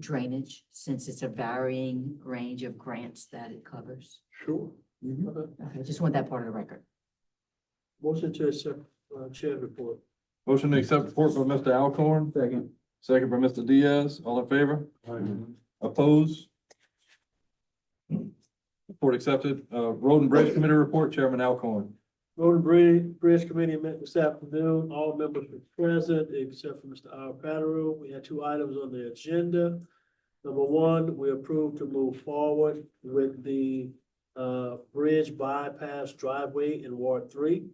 drainage, since it's a varying range of grants that it covers. Sure. Okay, I just want that part of the record. Motion to accept, chair report. Motion to accept report by Mr. Alcorn. Second. Second by Mr. Diaz. All in favor? Opposed? Report accepted. Road and Bridge Committee report, Chairman Alcorn. Road and Bridge Committee met this afternoon. All members were present except for Mr. Al Pataro. We had 2 items on the agenda. Number 1, we approved to move forward with the bridge bypass driveway in Ward 3.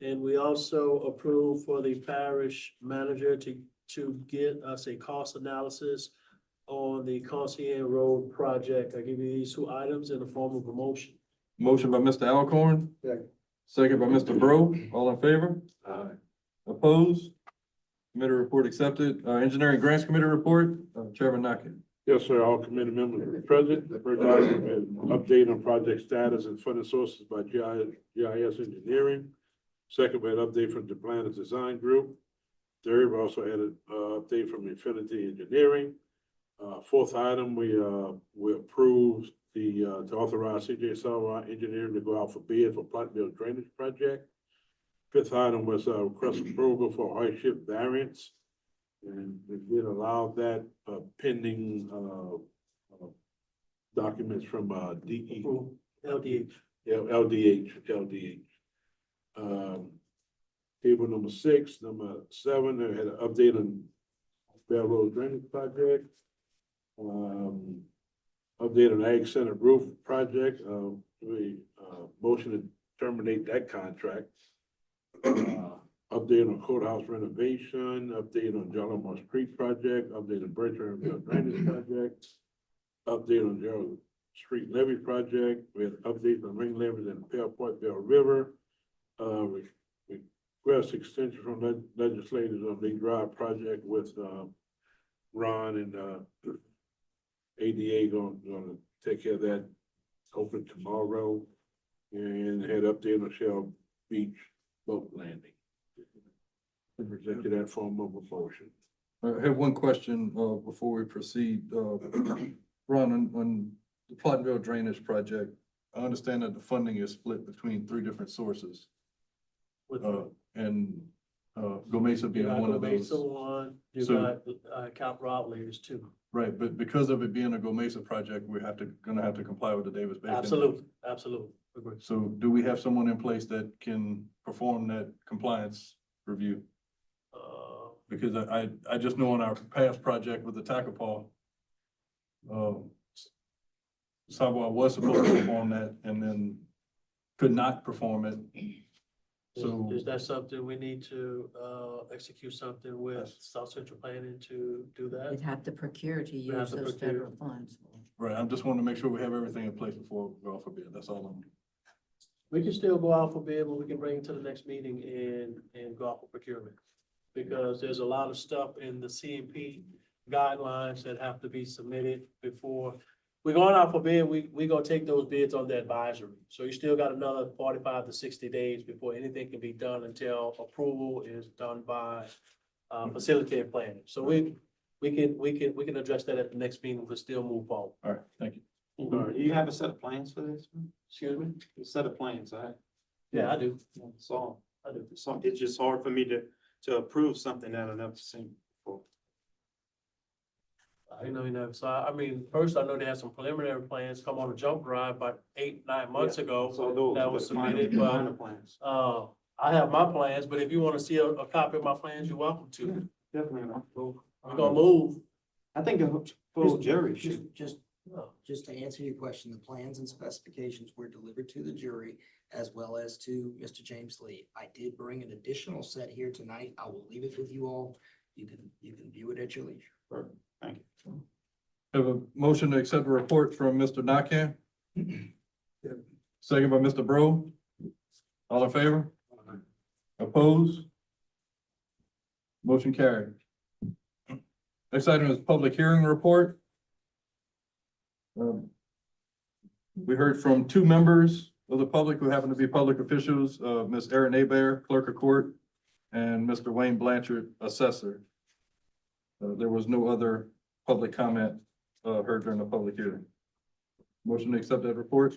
And we also approved for the parish manager to get us a cost analysis on the Concierge Road project. I give you these 2 items in the form of a motion. Motion by Mr. Alcorn. Second by Mr. Bro. All in favor? Opposed? Committee report accepted. Engineering Grants Committee report, Chairman Nakane. Yes, sir. All committee members are present. The first item is update on project status and funding sources by GIS Engineering. Second, we had update from the Plan and Design Group. Third, we also had an update from Infinity Engineering. Fourth item, we approved to authorize CJ Sawa Engineering to go out for bid for Platteville Drainage Project. Fifth item was request approval for hardship variance. And we did allow that pending documents from DE. LDH. LDH. Table number 6, number 7, they had an update on Bell Road Drainage Project. Update on Ag Center Roof Project. We motion to terminate that contract. Update on courthouse renovation, update on John Moss Creek project, update on Bertrand Drainage project, update on Gerald Street levy project. We had updates on ring levies and Pearport Bell River. Request extension from legislators on the drive project with Ron and ADA gonna take care of that, open tomorrow. And had update on Shell Beach boat landing. Presented that form of a motion. I have one question before we proceed. Ron, on the Platteville Drainage Project, I understand that the funding is split between 3 different sources. And Gomesa being one of those. You So- got Count Rowley's too. Right, but because of it being a Gomesa project, we gonna have to comply with the Davis-Bacon. Absolutely. Agree. So do we have someone in place that can perform that compliance review? Because I just know on our past project with the Takapaw, Sawa was supposed to perform that and then could not perform it. So- Is that something we need to, execute something with South Central Planning to do that? They'd have to procure to We have use to those procure. federal funds. Right, I just want to make sure we have everything in place before we go off a bid. That's all I'm. We can still go out for bid, but we can bring it to the next meeting and go out for procurement. Because there's a lot of stuff in the CMP guidelines that have to be submitted before. We're going out for bid, we gonna take those bids on the advisory. So you still got another 45 to 60 days before anything can be done until approval is done by facility and planning. So we can address that at the next meeting, but still move forward. All right, thank you. All right, you have a set of plans for this? Excuse me? A set of plans, I. Yeah, I do. So, I do. so it's just hard for me to approve something that I've never seen before. I know, so I mean, first I know they had some preliminary plans come on a jump drive about 8-9 months ago. So those That are was the minor- submitted, but, minor plans. I have my plans, but if you wanna see a copy of my plans, you're welcome to. Definitely not. We're gonna move. I think a full jury Just, should. just to answer your question, the plans and specifications were delivered to the jury as well as to Mr. James Lee. I did bring an additional set here tonight. I will leave it with you all. You can view it at your leisure. Perfect. Thank you. Have a motion to accept the report from Mr. Nakam. Second by Mr. Bro. All in favor? Opposed? Motion carried. Next item is public hearing report. We heard from two members of the public who happen to be public officials, Ms. Erin Abear, clerk of court, and Mr. Wayne Blanchard, assessor. There was no other public comment heard during the public hearing. Motion to accept that report.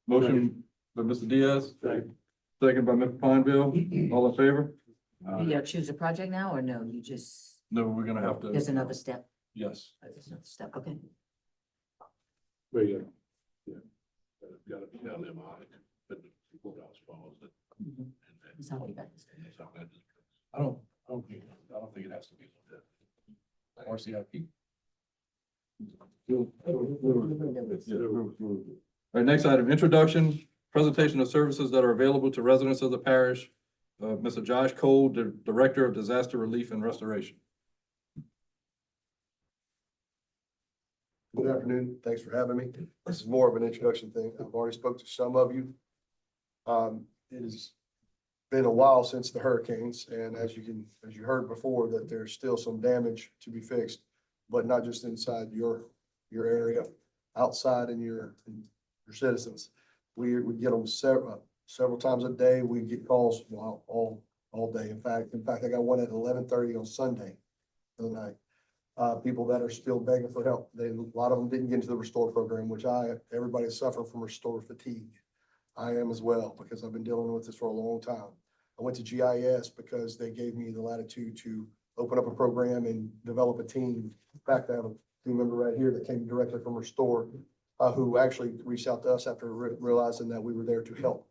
Motion by Mr. Diaz. Second by Mr. Pineville. All in favor? You gotta choose a project now, or no, you just, No, we're gonna have to. there's another step, Yes. there's another step, okay. But yeah. Gotta be down there, Mike. But the courthouse follows it. That's how we got this. I don't think it has to be like that. RCIP. All right, next item, introduction, presentation of services that are available to residents of the parish. Mr. Josh Cole, the Director of Disaster Relief and Restoration. Good afternoon. Thanks for having me. This is more of an introduction thing. I've already spoke to some of you. It has been a while since the hurricanes, and as you heard before, that there's still some damage to be fixed, but not just inside your area, outside in your citizens. We get them several times a day. We get calls all day. In fact, I got one at 11:30 on Sunday the other night. People that are still begging for help. A lot of them didn't get into the restore program, which everybody's suffering from restore fatigue. I am as well, because I've been dealing with this for a long time. I went to GIS because they gave me the latitude to open up a program and develop a team. In fact, I have a team member right here that came directly from restore, who actually reached out to us after realizing that we were there to help.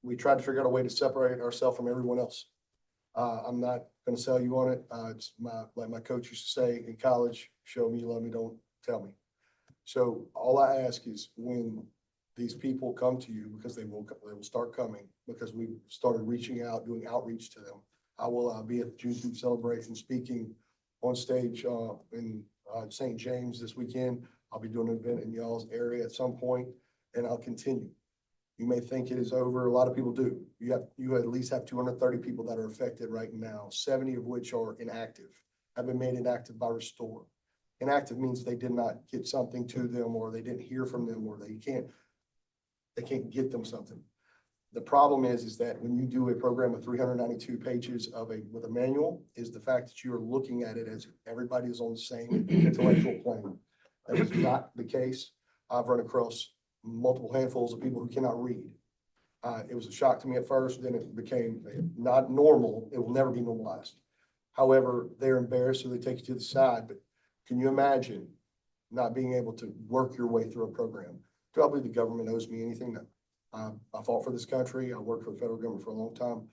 We tried to figure out a way to separate ourselves from everyone else. I'm not gonna sell you on it. It's like my coach used to say in college, show me you love me, don't tell me. So all I ask is when these people come to you, because they will start coming, because we started reaching out, doing outreach to them. I will be at the Juneteenth celebration, speaking on stage in St. James this weekend. I'll be doing an event in y'all's area at some point, and I'll continue. You may think it is over. A lot of people do. You at least have 230 people that are affected right now, 70 of which are inactive, have been made inactive by Restore. Inactive means they did not get something to them, or they didn't hear from them, or they can't get them something. The problem is that when you do a program of 392 pages with a manual, is the fact that you are looking at it as everybody is on the same intellectual plane. That is not the case. I've run across multiple handfuls of people who cannot read. It was a shock to me at first, then it became not normal. It will never be normalized. However, they're embarrassed, so they take you to the side. But can you imagine not being able to work your way through a program? Probably the government owes me anything. No. I fought for this country. I worked for the federal government for a long time.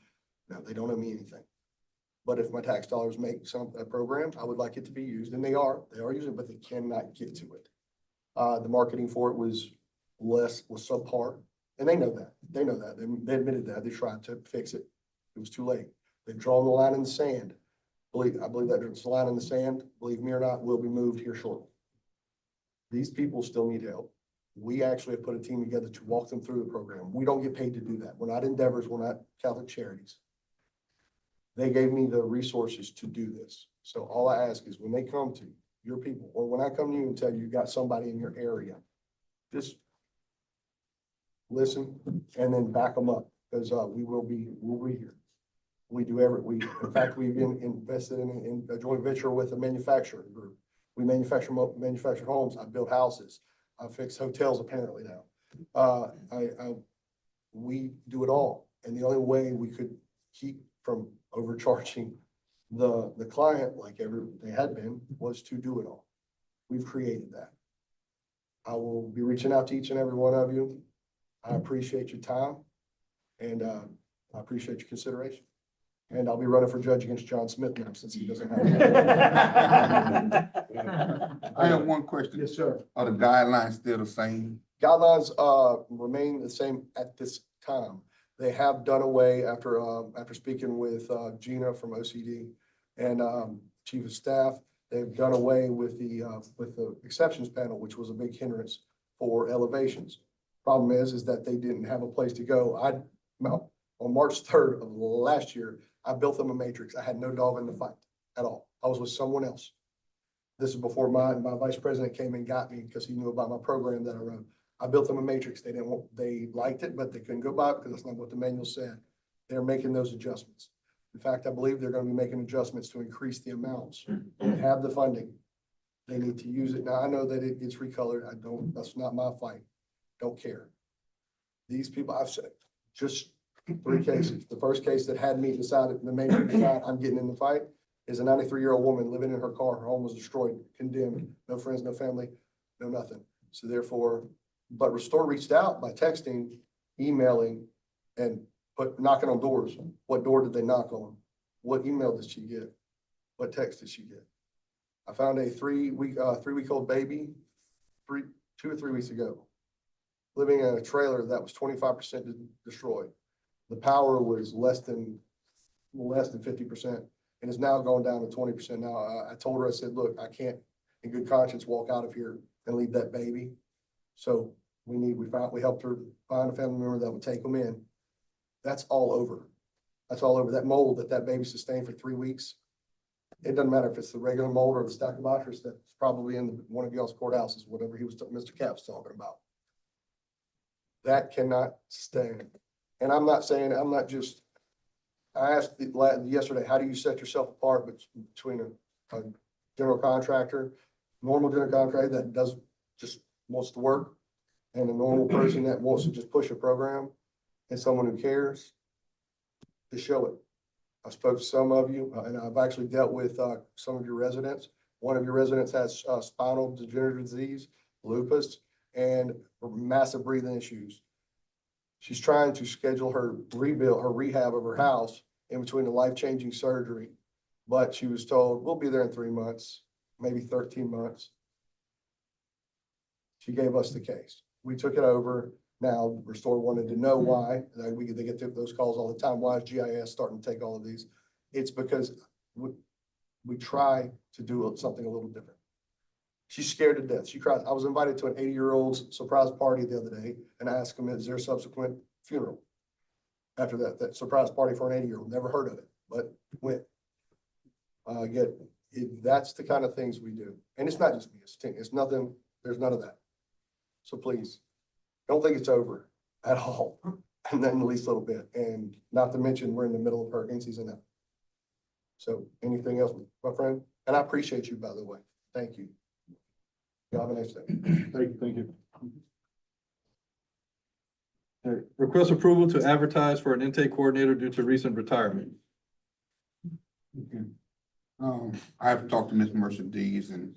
No, they don't owe me anything. But if my tax dollars make a program, I would like it to be used, and they are using it, but they cannot get to it. The marketing for it was subpar. And they know that. They know that. They admitted that. They tried to fix it. It was too late. They've drawn the line in the sand. I believe that it's a line in the sand, believe me or not, will be moved here shortly. These people still need help. We actually have put a team together to walk them through the program. We don't get paid to do that. We're not Endeavors, we're not Catholic Charities. They gave me the resources to do this. So all I ask is when they come to your people, or when I come to you and tell you got somebody in your area, just listen and then back them up, because we'll be here. We do in fact, we've been invested in a joint venture with a manufacturing group. We manufacture homes. I build houses. I fix hotels apparently now. We do it all. And the only way we could keep from overcharging the client like they had been was to do it all. We've created that. I will be reaching out to each and every one of you. I appreciate your time and I appreciate your consideration. And I'll be running for judge against John Smith now since he doesn't have. I have one question. Yes, sir. Are the guidelines still the same? Guidelines remain the same at this time. They have done away after speaking with Gina from OCD and Chief of Staff. They've done away with the exceptions panel, which was a big hindrance for elevations. Problem is that they didn't have a place to go. On March 3rd of last year, I built them a matrix. I had no dog in the fight at all. I was with someone else. This is before my vice president came and got me because he knew about my program that I run. I built them a matrix. They liked it, but they couldn't go by it because that's not what the manual said. They're making those adjustments. In fact, I believe they're going to be making adjustments to increase the amounts. They have the funding. They need to use it. Now, I know that it gets recolored. That's not my fight. Don't care. These people, I've said, just 3 cases. The first case that had me decided, the main decide I'm getting in the fight, is a 93-year-old woman living in her car. Her home was destroyed, condemned, no friends, no family, no nothing. So therefore, but Restore reached out by texting, emailing, and knocking on doors. What door did they knock on? What email did she get? What text did she get? I found a 3-week-old baby 2 or 3 weeks ago, living in a trailer that was 25% destroyed. The power was less than 50% and is now going down to 20%. Now, I told her, I said, look, I can't in good conscience walk out of here and leave that baby. So we helped her find a family member that would take them in. That's all over. That's all over. That mold that baby sustained for 3 weeks. It doesn't matter if it's the regular mold or the Stachybotrys that's probably in one of y'all's courthouses, whatever Mr. Cap's talking about. That cannot stand. And I asked yesterday, how do you set yourself apart between a general contractor, normal general contractor that just wants to work, and a normal person that wants to just push a program, and someone who cares to show it. I spoke to some of you, and I've actually dealt with some of your residents. One of your residents has spinal degenerative disease, lupus, and massive breathing issues. She's trying to schedule her rehab of her house in between a life-changing surgery. But she was told, we'll be there in 3 months, maybe 13 months. She gave us the case. We took it over. Now, Restore wanted to know why. They get those calls all the time. Why is GIS starting to take all of these? It's because we try to do something a little different. She's scared to death. She cries. I was invited to an 80-year-old's surprise party the other day and asked him, is there a subsequent funeral? After that surprise party for an 80-year-old, never heard of it, but went. That's the kind of things we do. And it's not just me, it's nothing, there's none of that. So please, don't think it's over at all, and then at least a little bit. And not to mention, we're in the middle of hurricane season now. So anything else, my friend? And I appreciate you, by the way. Thank you. You have a nice day. Thank you. All right. Request approval to advertise for an intake coordinator due to recent retirement. Okay. I have talked to Ms. Mercedes and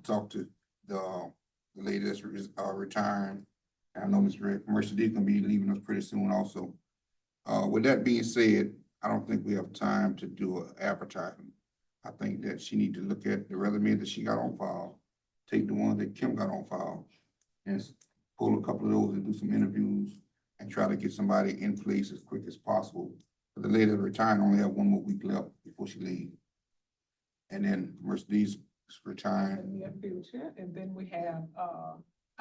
talked to the lady that's retiring. I know Ms. Mercedes gonna be leaving us pretty soon also. With that being said, I don't think we have time to do an advertisement. I think that she need to look at the resume that she got on file, take the one that Kim got on file, and pull a couple of those and do some interviews and try to get somebody in place as quick as possible. But the lady retiring only have one more week left before she leaves. And then Mercedes is retiring. In the near future, and then we have,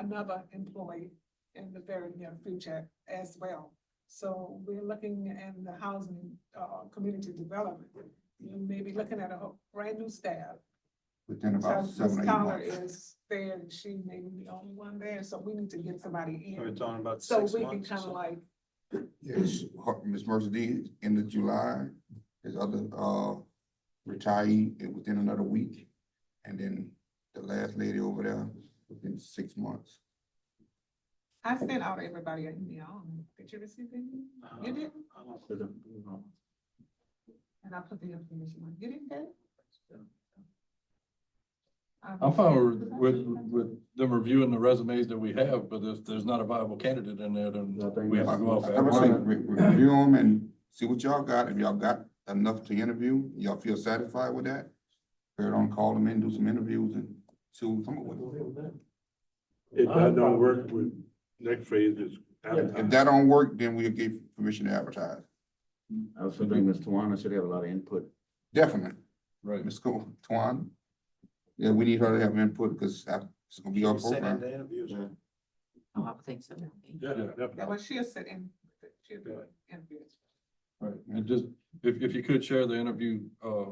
another employee in the very near future as well. So we're looking in the housing, community development, you may be looking at a brand new staff. Within about Because 7 or Ms. 8 Collar months. is there, and she may be the only one there, so we need to get somebody We're in. talking about So 6 we can months or kind of so. like, Yes, Ms. Mercedes, end of July, there's other, retiree within another week. And then the last lady over there within 6 months. I sent out everybody an email. Did you receive it? You didn't? And I put the information on. You didn't get it? I'm fine with them reviewing the resumes that we have, but if there's not a viable candidate in there, then we have to go off. I would say review them and see what y'all got. If y'all got enough to interview, y'all feel satisfied with that? Go on, call them in, do some interviews and see what we come up with. If that don't work, with next phase is. If that don't work, then we'll give permission to advertise. I also think Ms. Tawana should have a lot of input. Definitely. Right. Ms. Twan. Yeah, we need her to have input because it's gonna be our Send in program. the interviews. Oh, I would think so. Yeah, definitely. Yeah, but she'll sit in, she'll do it. Interviews. Right, and just, if you could share the interview,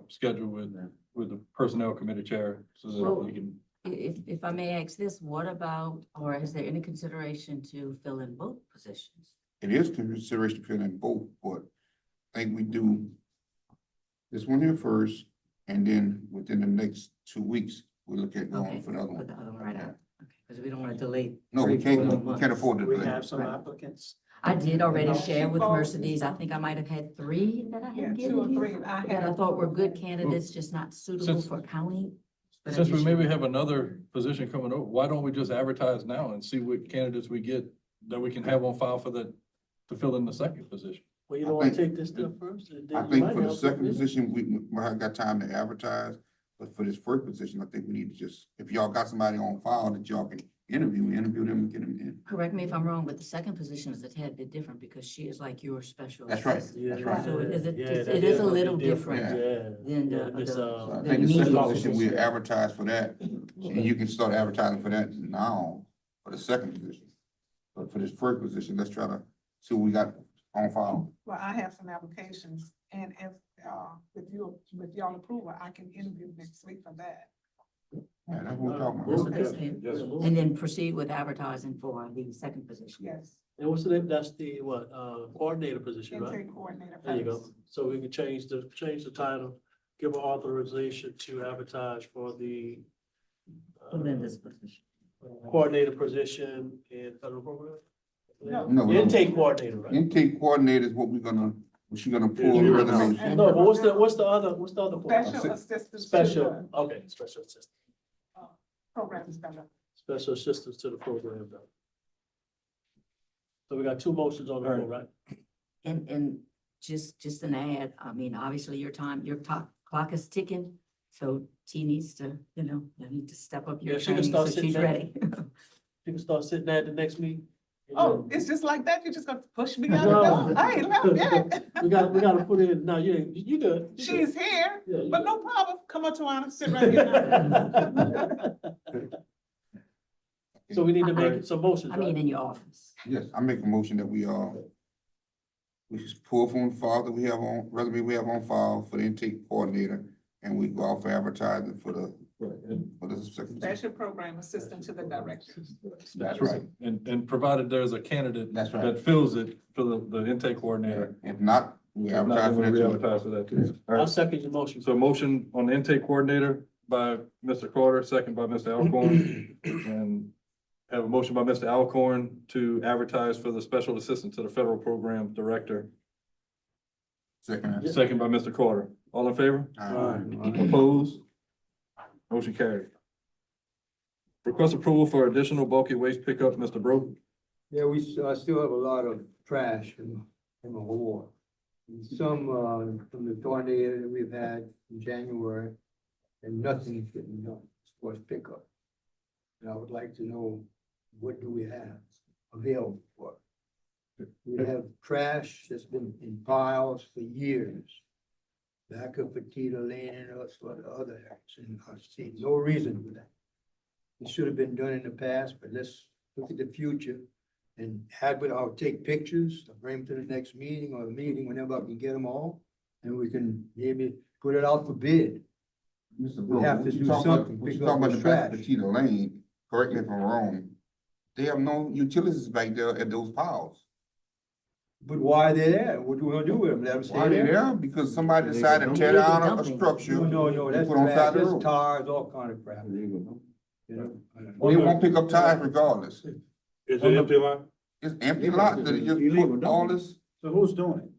schedule with the personnel committee chair, so that Well, we can. If I may ask this, what about, or is there any consideration to fill in both positions? It is consideration to fill in both, but I think we do this one here first, and then within the next 2 weeks, we look at going Okay, for the other put the one. other one right out, because we don't want to delay. No, we 3, 4 can't, we months. can't afford to We delay. have some Right. applicants. I did already No, share she with called- Mercedes. I think I might have had 3 that I Yeah, had 2 or given 3. you. I That I had. thought were good candidates, just not suitable Since- for county. but I Since we just- maybe have another position coming over, why don't we just advertise now and see what candidates we get that we can have on file for the, to fill in the second position? Well, you I don't want to think- take this step first? and then I you think might for the have second something. position, we haven't got time to advertise, but for this first position, I think we need to just, if y'all got somebody on file that y'all can interview them and get them in. Correct me if I'm wrong, but the second position is a tad bit different because she is like your special. That's right. assistant. That's right. So it Yeah, is, that it is a gonna be little different than Yeah, the, Miss, So I the think the second immediate position, we position. advertise for that, and you can start advertising for that now, for the second position. But for this first position, let's try to see what we got on file. Well, I have some applications, and if, with y'all approval, I can interview next week for that. Yeah, that's what we're talking That's what about. they're saying. Yes. And then proceed with advertising for the second position. Yes, And what's the name? That's the, coordinator position, right? intake coordinator. There you go. first. So we can change the title, give her authorization to advertise for the Linda's position. coordinator position in federal program? No. No, we don't. Intake coordinator, right? Intake coordinator is what she's gonna pull the Yeah. resumes from. No, but what's the other one? Special assistance. to Special, okay, special assistant, the, Program special. special assistance to the program. Though. So we got 2 motions on the floor, right? And just an ad, I mean, obviously your clock is ticking. So T needs to, you need to step up your Yeah, she can training start so sitting she's there. ready. You can start sitting there at the next meeting. Oh, it's just like that? You just gonna push me out No. the door? I ain't left yet. We gotta put in, no, you good. You She's here, Yeah, you but no problem. Come on, Tawana, sit right here. good. So we need to make some motions, I mean, right? in your office. Yes, I make a motion that we just pull from the file that we have on, resume we have on file for the intake coordinator, and we go out for advertising for the second. Special program assistant to the director. That's right. And provided there's a candidate That's right. that fills it for the intake coordinator. If not, we If not, advertise then for we'll that too. re-advertise for that too. All I'll right, second your motion. so motion on the intake coordinator by Mr. Carter, second by Mr. Alcorn. And have a motion by Mr. Alcorn to advertise for the special assistant to the federal program director. Second. Second by Mr. Carter. All in favor? Opposed? Motion carried. Request approval for additional bulky waste pickup, Mr. Bro. Yeah, we still have a lot of trash in the hole. Some, from the tornado that we've had in January, and nothing is getting done as far as pickup. And I would like to know, what do we have available for? We have trash that's been in piles for years. Back up at Tita Lane and us for the other house, and I see no reason for that. It should have been done in the past, but let's look at the future and I'll take pictures, I'll bring them to the next meeting or a meeting whenever I can get them all. And we can maybe put it out for bid. Mr. We Brooks, have to what you do talking about- something, what you pick up talking about this the back of trash. Petita Lane, correct me if I'm wrong, they have no utilities back there at those piles. But why are they there? What we gonna do with them? Let them stay Why they there? there? Because somebody decided to tear down a structure. No, and that's put on trash, side of the that's road. tires, all kind of crap. You know? They won't pick up tires regardless. Is it empty lot? It's empty lot that they just put all this, So who's doing it?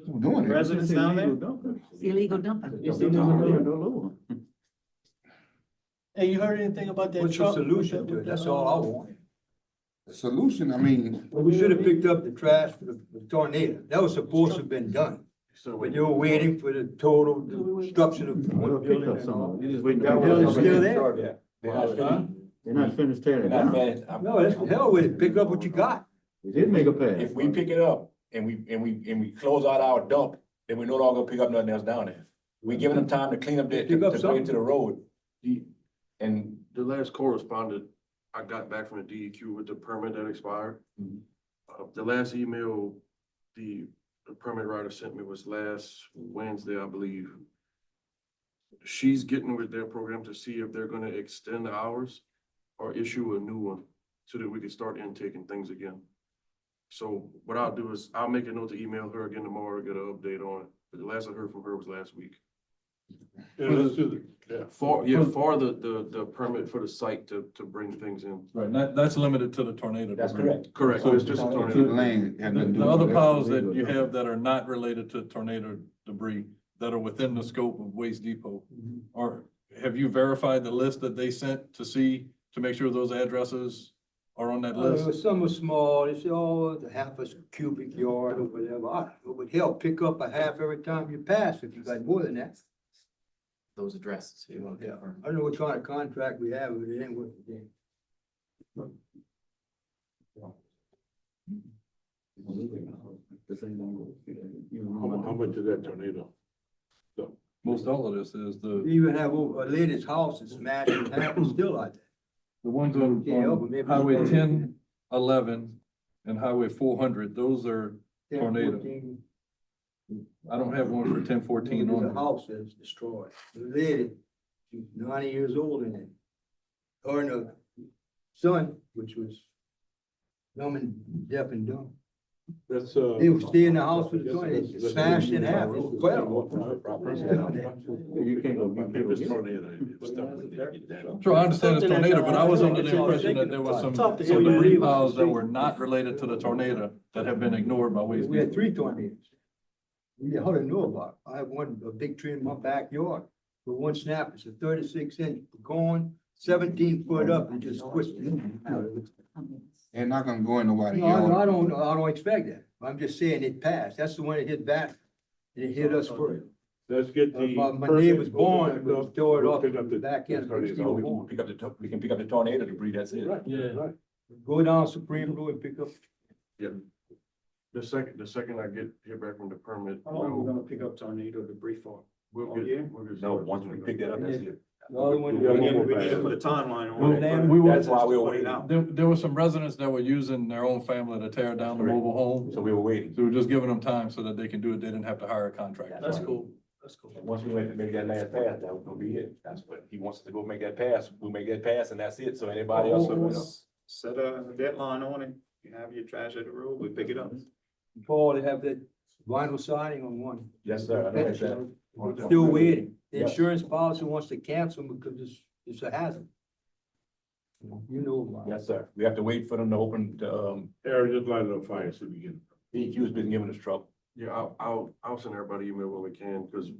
who's doing it? Residents down there? It's illegal dumping. Hey, you heard anything about that What's the truck? solution to it? That's all I want. The solution, I mean, Well, we should have picked up the trash for the tornado. That was supposed to have been done. So But they were waiting for the total destruction of one building and all. The building's still there. They're not finished tearing it down. No, that's the hell with it. Pick up what you got. They did make a pass. If we pick it up and we close out our dump, then we no longer pick up nothing else down there. We giving them time to clean up the, Pick up to bring something. it to the road. And the last correspondent I got back from the DEQ with the permit that expired. The last email the permit writer sent me was last Wednesday, I believe. She's getting with their program to see if they're gonna extend the hours or issue a new one so that we can start intaking things again. So what I'll do is I'll make a note to email her again tomorrow to get an update on it. But the last I heard from her was last week. Yeah, let's do that. Yeah. For the permit for the site to bring things in. Right, that's limited to the tornado. That's debris. correct. Correct, So it's just a Petita tornado. Lane had nothing to do The with other it. piles that you have that are not related to tornado debris, that are within the scope of Waste Depot, or have you verified the list that they sent to see, to make sure those addresses are on that list? Some were small. They said, oh, the half a cubic yard or whatever. I don't know, but hell, pick up a half every time you pass if you got more than that. Those addresses. Yeah, I don't know what kind of contract we have, but it ain't worth the damn. How much is that tornado? Most all of this is We the even have a lady's house that's smashed in half, it's still out ones Yeah, but on maybe- Highway 10, 11, and Highway 400, those are there. tornado. I don't have one for 1014 There's a on. house that's destroyed. The lady, she's 90 years old in it. Her and her son, which was dumb and deaf and dumb. That's, They would stay in the house with the tornado, it smashed in half, it was well. You can't go, this tornado. is stuff with that. Sure, I understand it's Something that, tornado, but I was under the that's all impression that there was Talk to some him. debris piles that were not related to the tornado that have been ignored by Waste We had Depot. 3 tornadoes. We hardly know about. I have one, a big tree in my backyard, with one snap, it's a 36-inch going 17 foot up and just twisted. They're not gonna go in nobody's No, I yard. don't expect that. I'm just saying it passed. That's the one that hit back. It hit us first. Let's get the. My neighbor's barn, permit we back up. tore it We'll off pick up the back end. tornado. It's still We going. can pick up the tornado debris, that's it. Right, right. Go down Supreme Road and pick up. The second I hear back from the permit, How long are we gonna pick up tornado debris for? we'll all get. year? we'll get No, started. once we pick that up, that's it. The other one. Yeah, We one need more to pass. put a timeline Well, on then- it. We were, That's why we were waiting. there were some residents that were using their own family to tear down the mobile home. So we were waiting. So we're just giving them time so that they can do it. They didn't have to hire a contractor. That's cool. That's cool. Once we went to make that last pass, that was gonna be it. That's what, he wants us to go make that pass, we'll make that pass and that's it. So anybody else. Set a deadline on it. You have your trash at the road, we pick it up. Paul, they have that vinyl siding on one. Yes, sir. I know exactly. Still waiting. The Yeah. insurance policy wants to cancel because it's a hazard. You know about it. Yes, sir. We have to wait for them to open, Aaron, just light it on fire so we can. DEQ's been giving us trouble. Yeah, I'll send everybody email when we can, because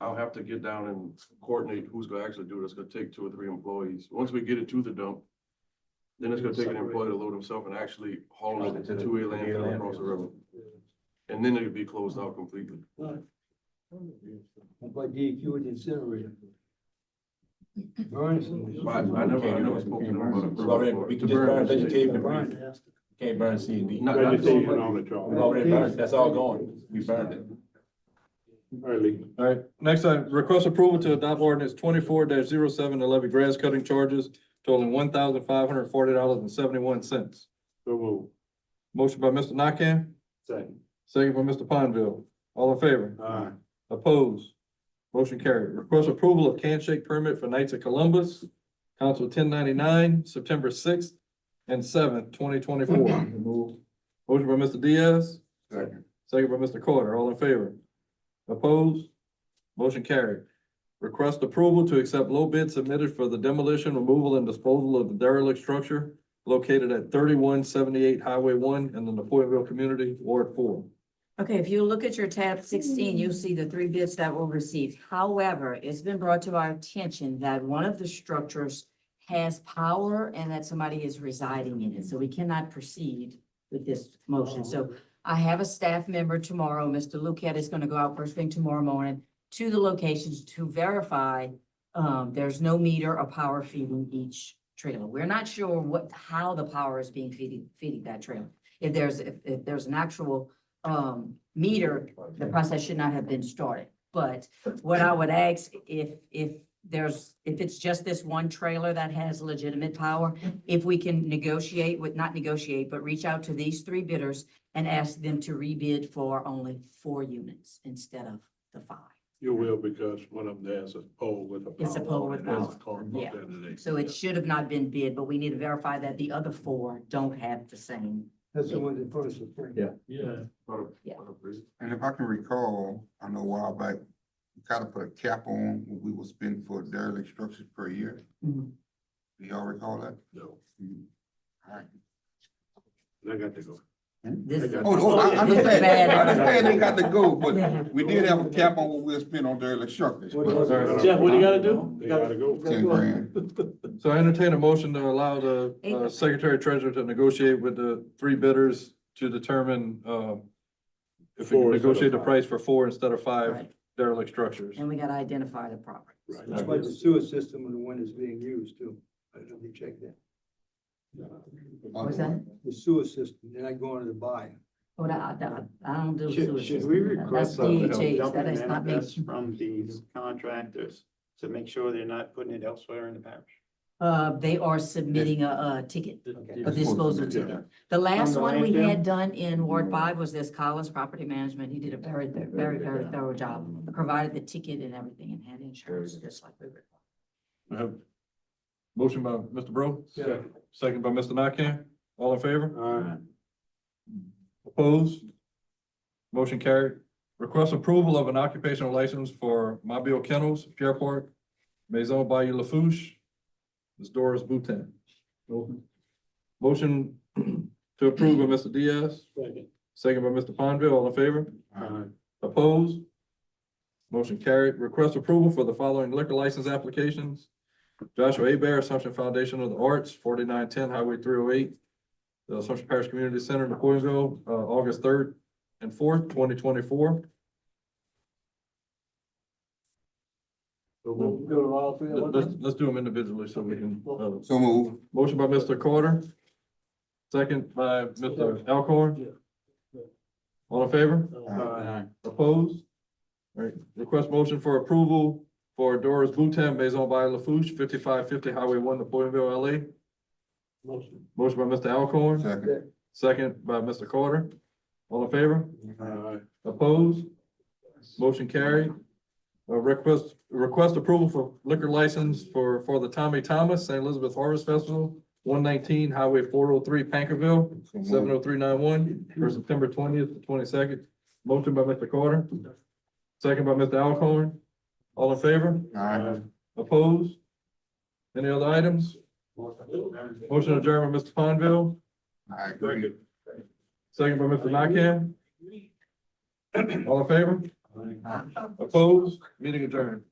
I'll have to get down and coordinate who's gonna actually do it. It's gonna take 2 or 3 employees. Once we get it to the dump, then it's gonna take an employee to load himself and actually haul it to a landfill across the river. And then it'll be closed out completely. That's why DEQ is incinerator. Burns. But I never spoke to them about it. So already, we can just burn vegetation and Burn. breathe. Can't burn C and D. Vegetation on it, We've y'all. already burned, that's all gone. We burned it. Early. All right, next item, request approval to adopt ordinance 24-07 to levy grass cutting charges totaling $1,540.71. So move. Motion by Mr. Nakam, Second. second by Mr. Pondville. All in favor? Aye. Opposed? Motion carried. Request approval of can shake permit for Knights of Columbus, Council 1099, September 6th and 7th, 2024. Motion by Mr. Diaz, Second. second by Mr. Carter. All in favor? Opposed? Motion carried. Request approval to accept low bid submitted for the demolition, removal, and disposal of the derelict structure located at 3178 Highway 1 in the Napoleonville Community, Ward 4. Okay, if you look at your tab 16, you'll see the 3 bids that were received. However, it's been brought to our attention that one of the structures has power and that somebody is residing in it, so we cannot proceed with this motion. So I have a staff member tomorrow, Mr. Luquette is gonna go out first thing tomorrow morning to the locations to verify there's no meter or power feeding each trailer. We're not sure how the power is being feeding that trailer. If there's an actual meter, the process should not have been started. But what I would ask, if it's just this one trailer that has legitimate power, if we can not negotiate, but reach out to these 3 bidders and ask them to rebid for only 4 units instead of the 5. You will, because one of them has a pole with a. It's a pole with power. power. Yeah. So it should have not been bid, but we need to verify that the other 4 don't have the same. That's the one that first spring. Yeah. Yeah. Yeah. And if I can recall, I know a while back, we kind of put a cap on what we would spend for derelict structures per year. Mhm. Do y'all recall that? No, All right. I got to go. This is. I understand, bad. I understand they got to go, Yeah. but we did have a cap on what we'll spend on derelict structures. Jeff, what do you gotta do? You gotta go. 10 grand. So I entertain a motion to allow the Secretary Treasurer to negotiate with the 3 bidders to determine if we can 4 instead of negotiate the 5. price for 4 instead of 5 Right. derelict structures. And we gotta identify the property. That's like the sewer system and the one that's being used too. I don't know if you check that. What's that? The sewer system, they're not going to buy. Oh, I don't do Should sewer we system. request That's DHH, dumping that is not me. manifests from these contractors to make sure they're not putting it elsewhere in the parish? They are submitting a ticket, Okay. a disposal Yeah. ticket. The last the one we landfill? had done in Ward 5 was this Collins Property Management. He did a very thorough job. Provided the ticket and everything and had insurance, just like we were. I have motion by Mr. Bro, Yeah. second by Mr. Nakam. All in favor? All right. Opposed? Motion carried. Request approval of an occupational license for Mobile Kennels, Pierre Park, Maison Bayou Lafouche, Ms. Doris Boutin. Motion to approve by Mr. Diaz, Second. second by Mr. Pondville. All in favor? All right. Opposed? Motion carried. Request approval for the following liquor license applications. Joshua Bear, Assumption Foundation of the Arts, 4910 Highway 308. The Assumption Parish Community Center, Napoleonville, August 3rd and 4th, 2024. Let's do them individually so we can. So move. Motion by Mr. Carter. Second by Mr. Alcorn. All in favor? Opposed? All right, request motion for approval for Doris Boutin, Maison by Lafouche, 5550 Highway 1, Napoleonville, LA. Motion. Motion by Mr. Alcorn, Second. second by Mr. Carter. All in favor? All right. Opposed? Motion carried. Request approval for liquor license for the Tommy Thomas St. Elizabeth Harvest Festival, 119 Highway 403, Pankerville, 70391, for September 20th to 22nd. Motion by Mr. Carter, second by Mr. Alcorn. All in favor? Aye. Opposed? Any other items? Motion adjourned by Mr. Pondville, I agree. second by Mr. Nakam. All in favor? Opposed? Meeting adjourned.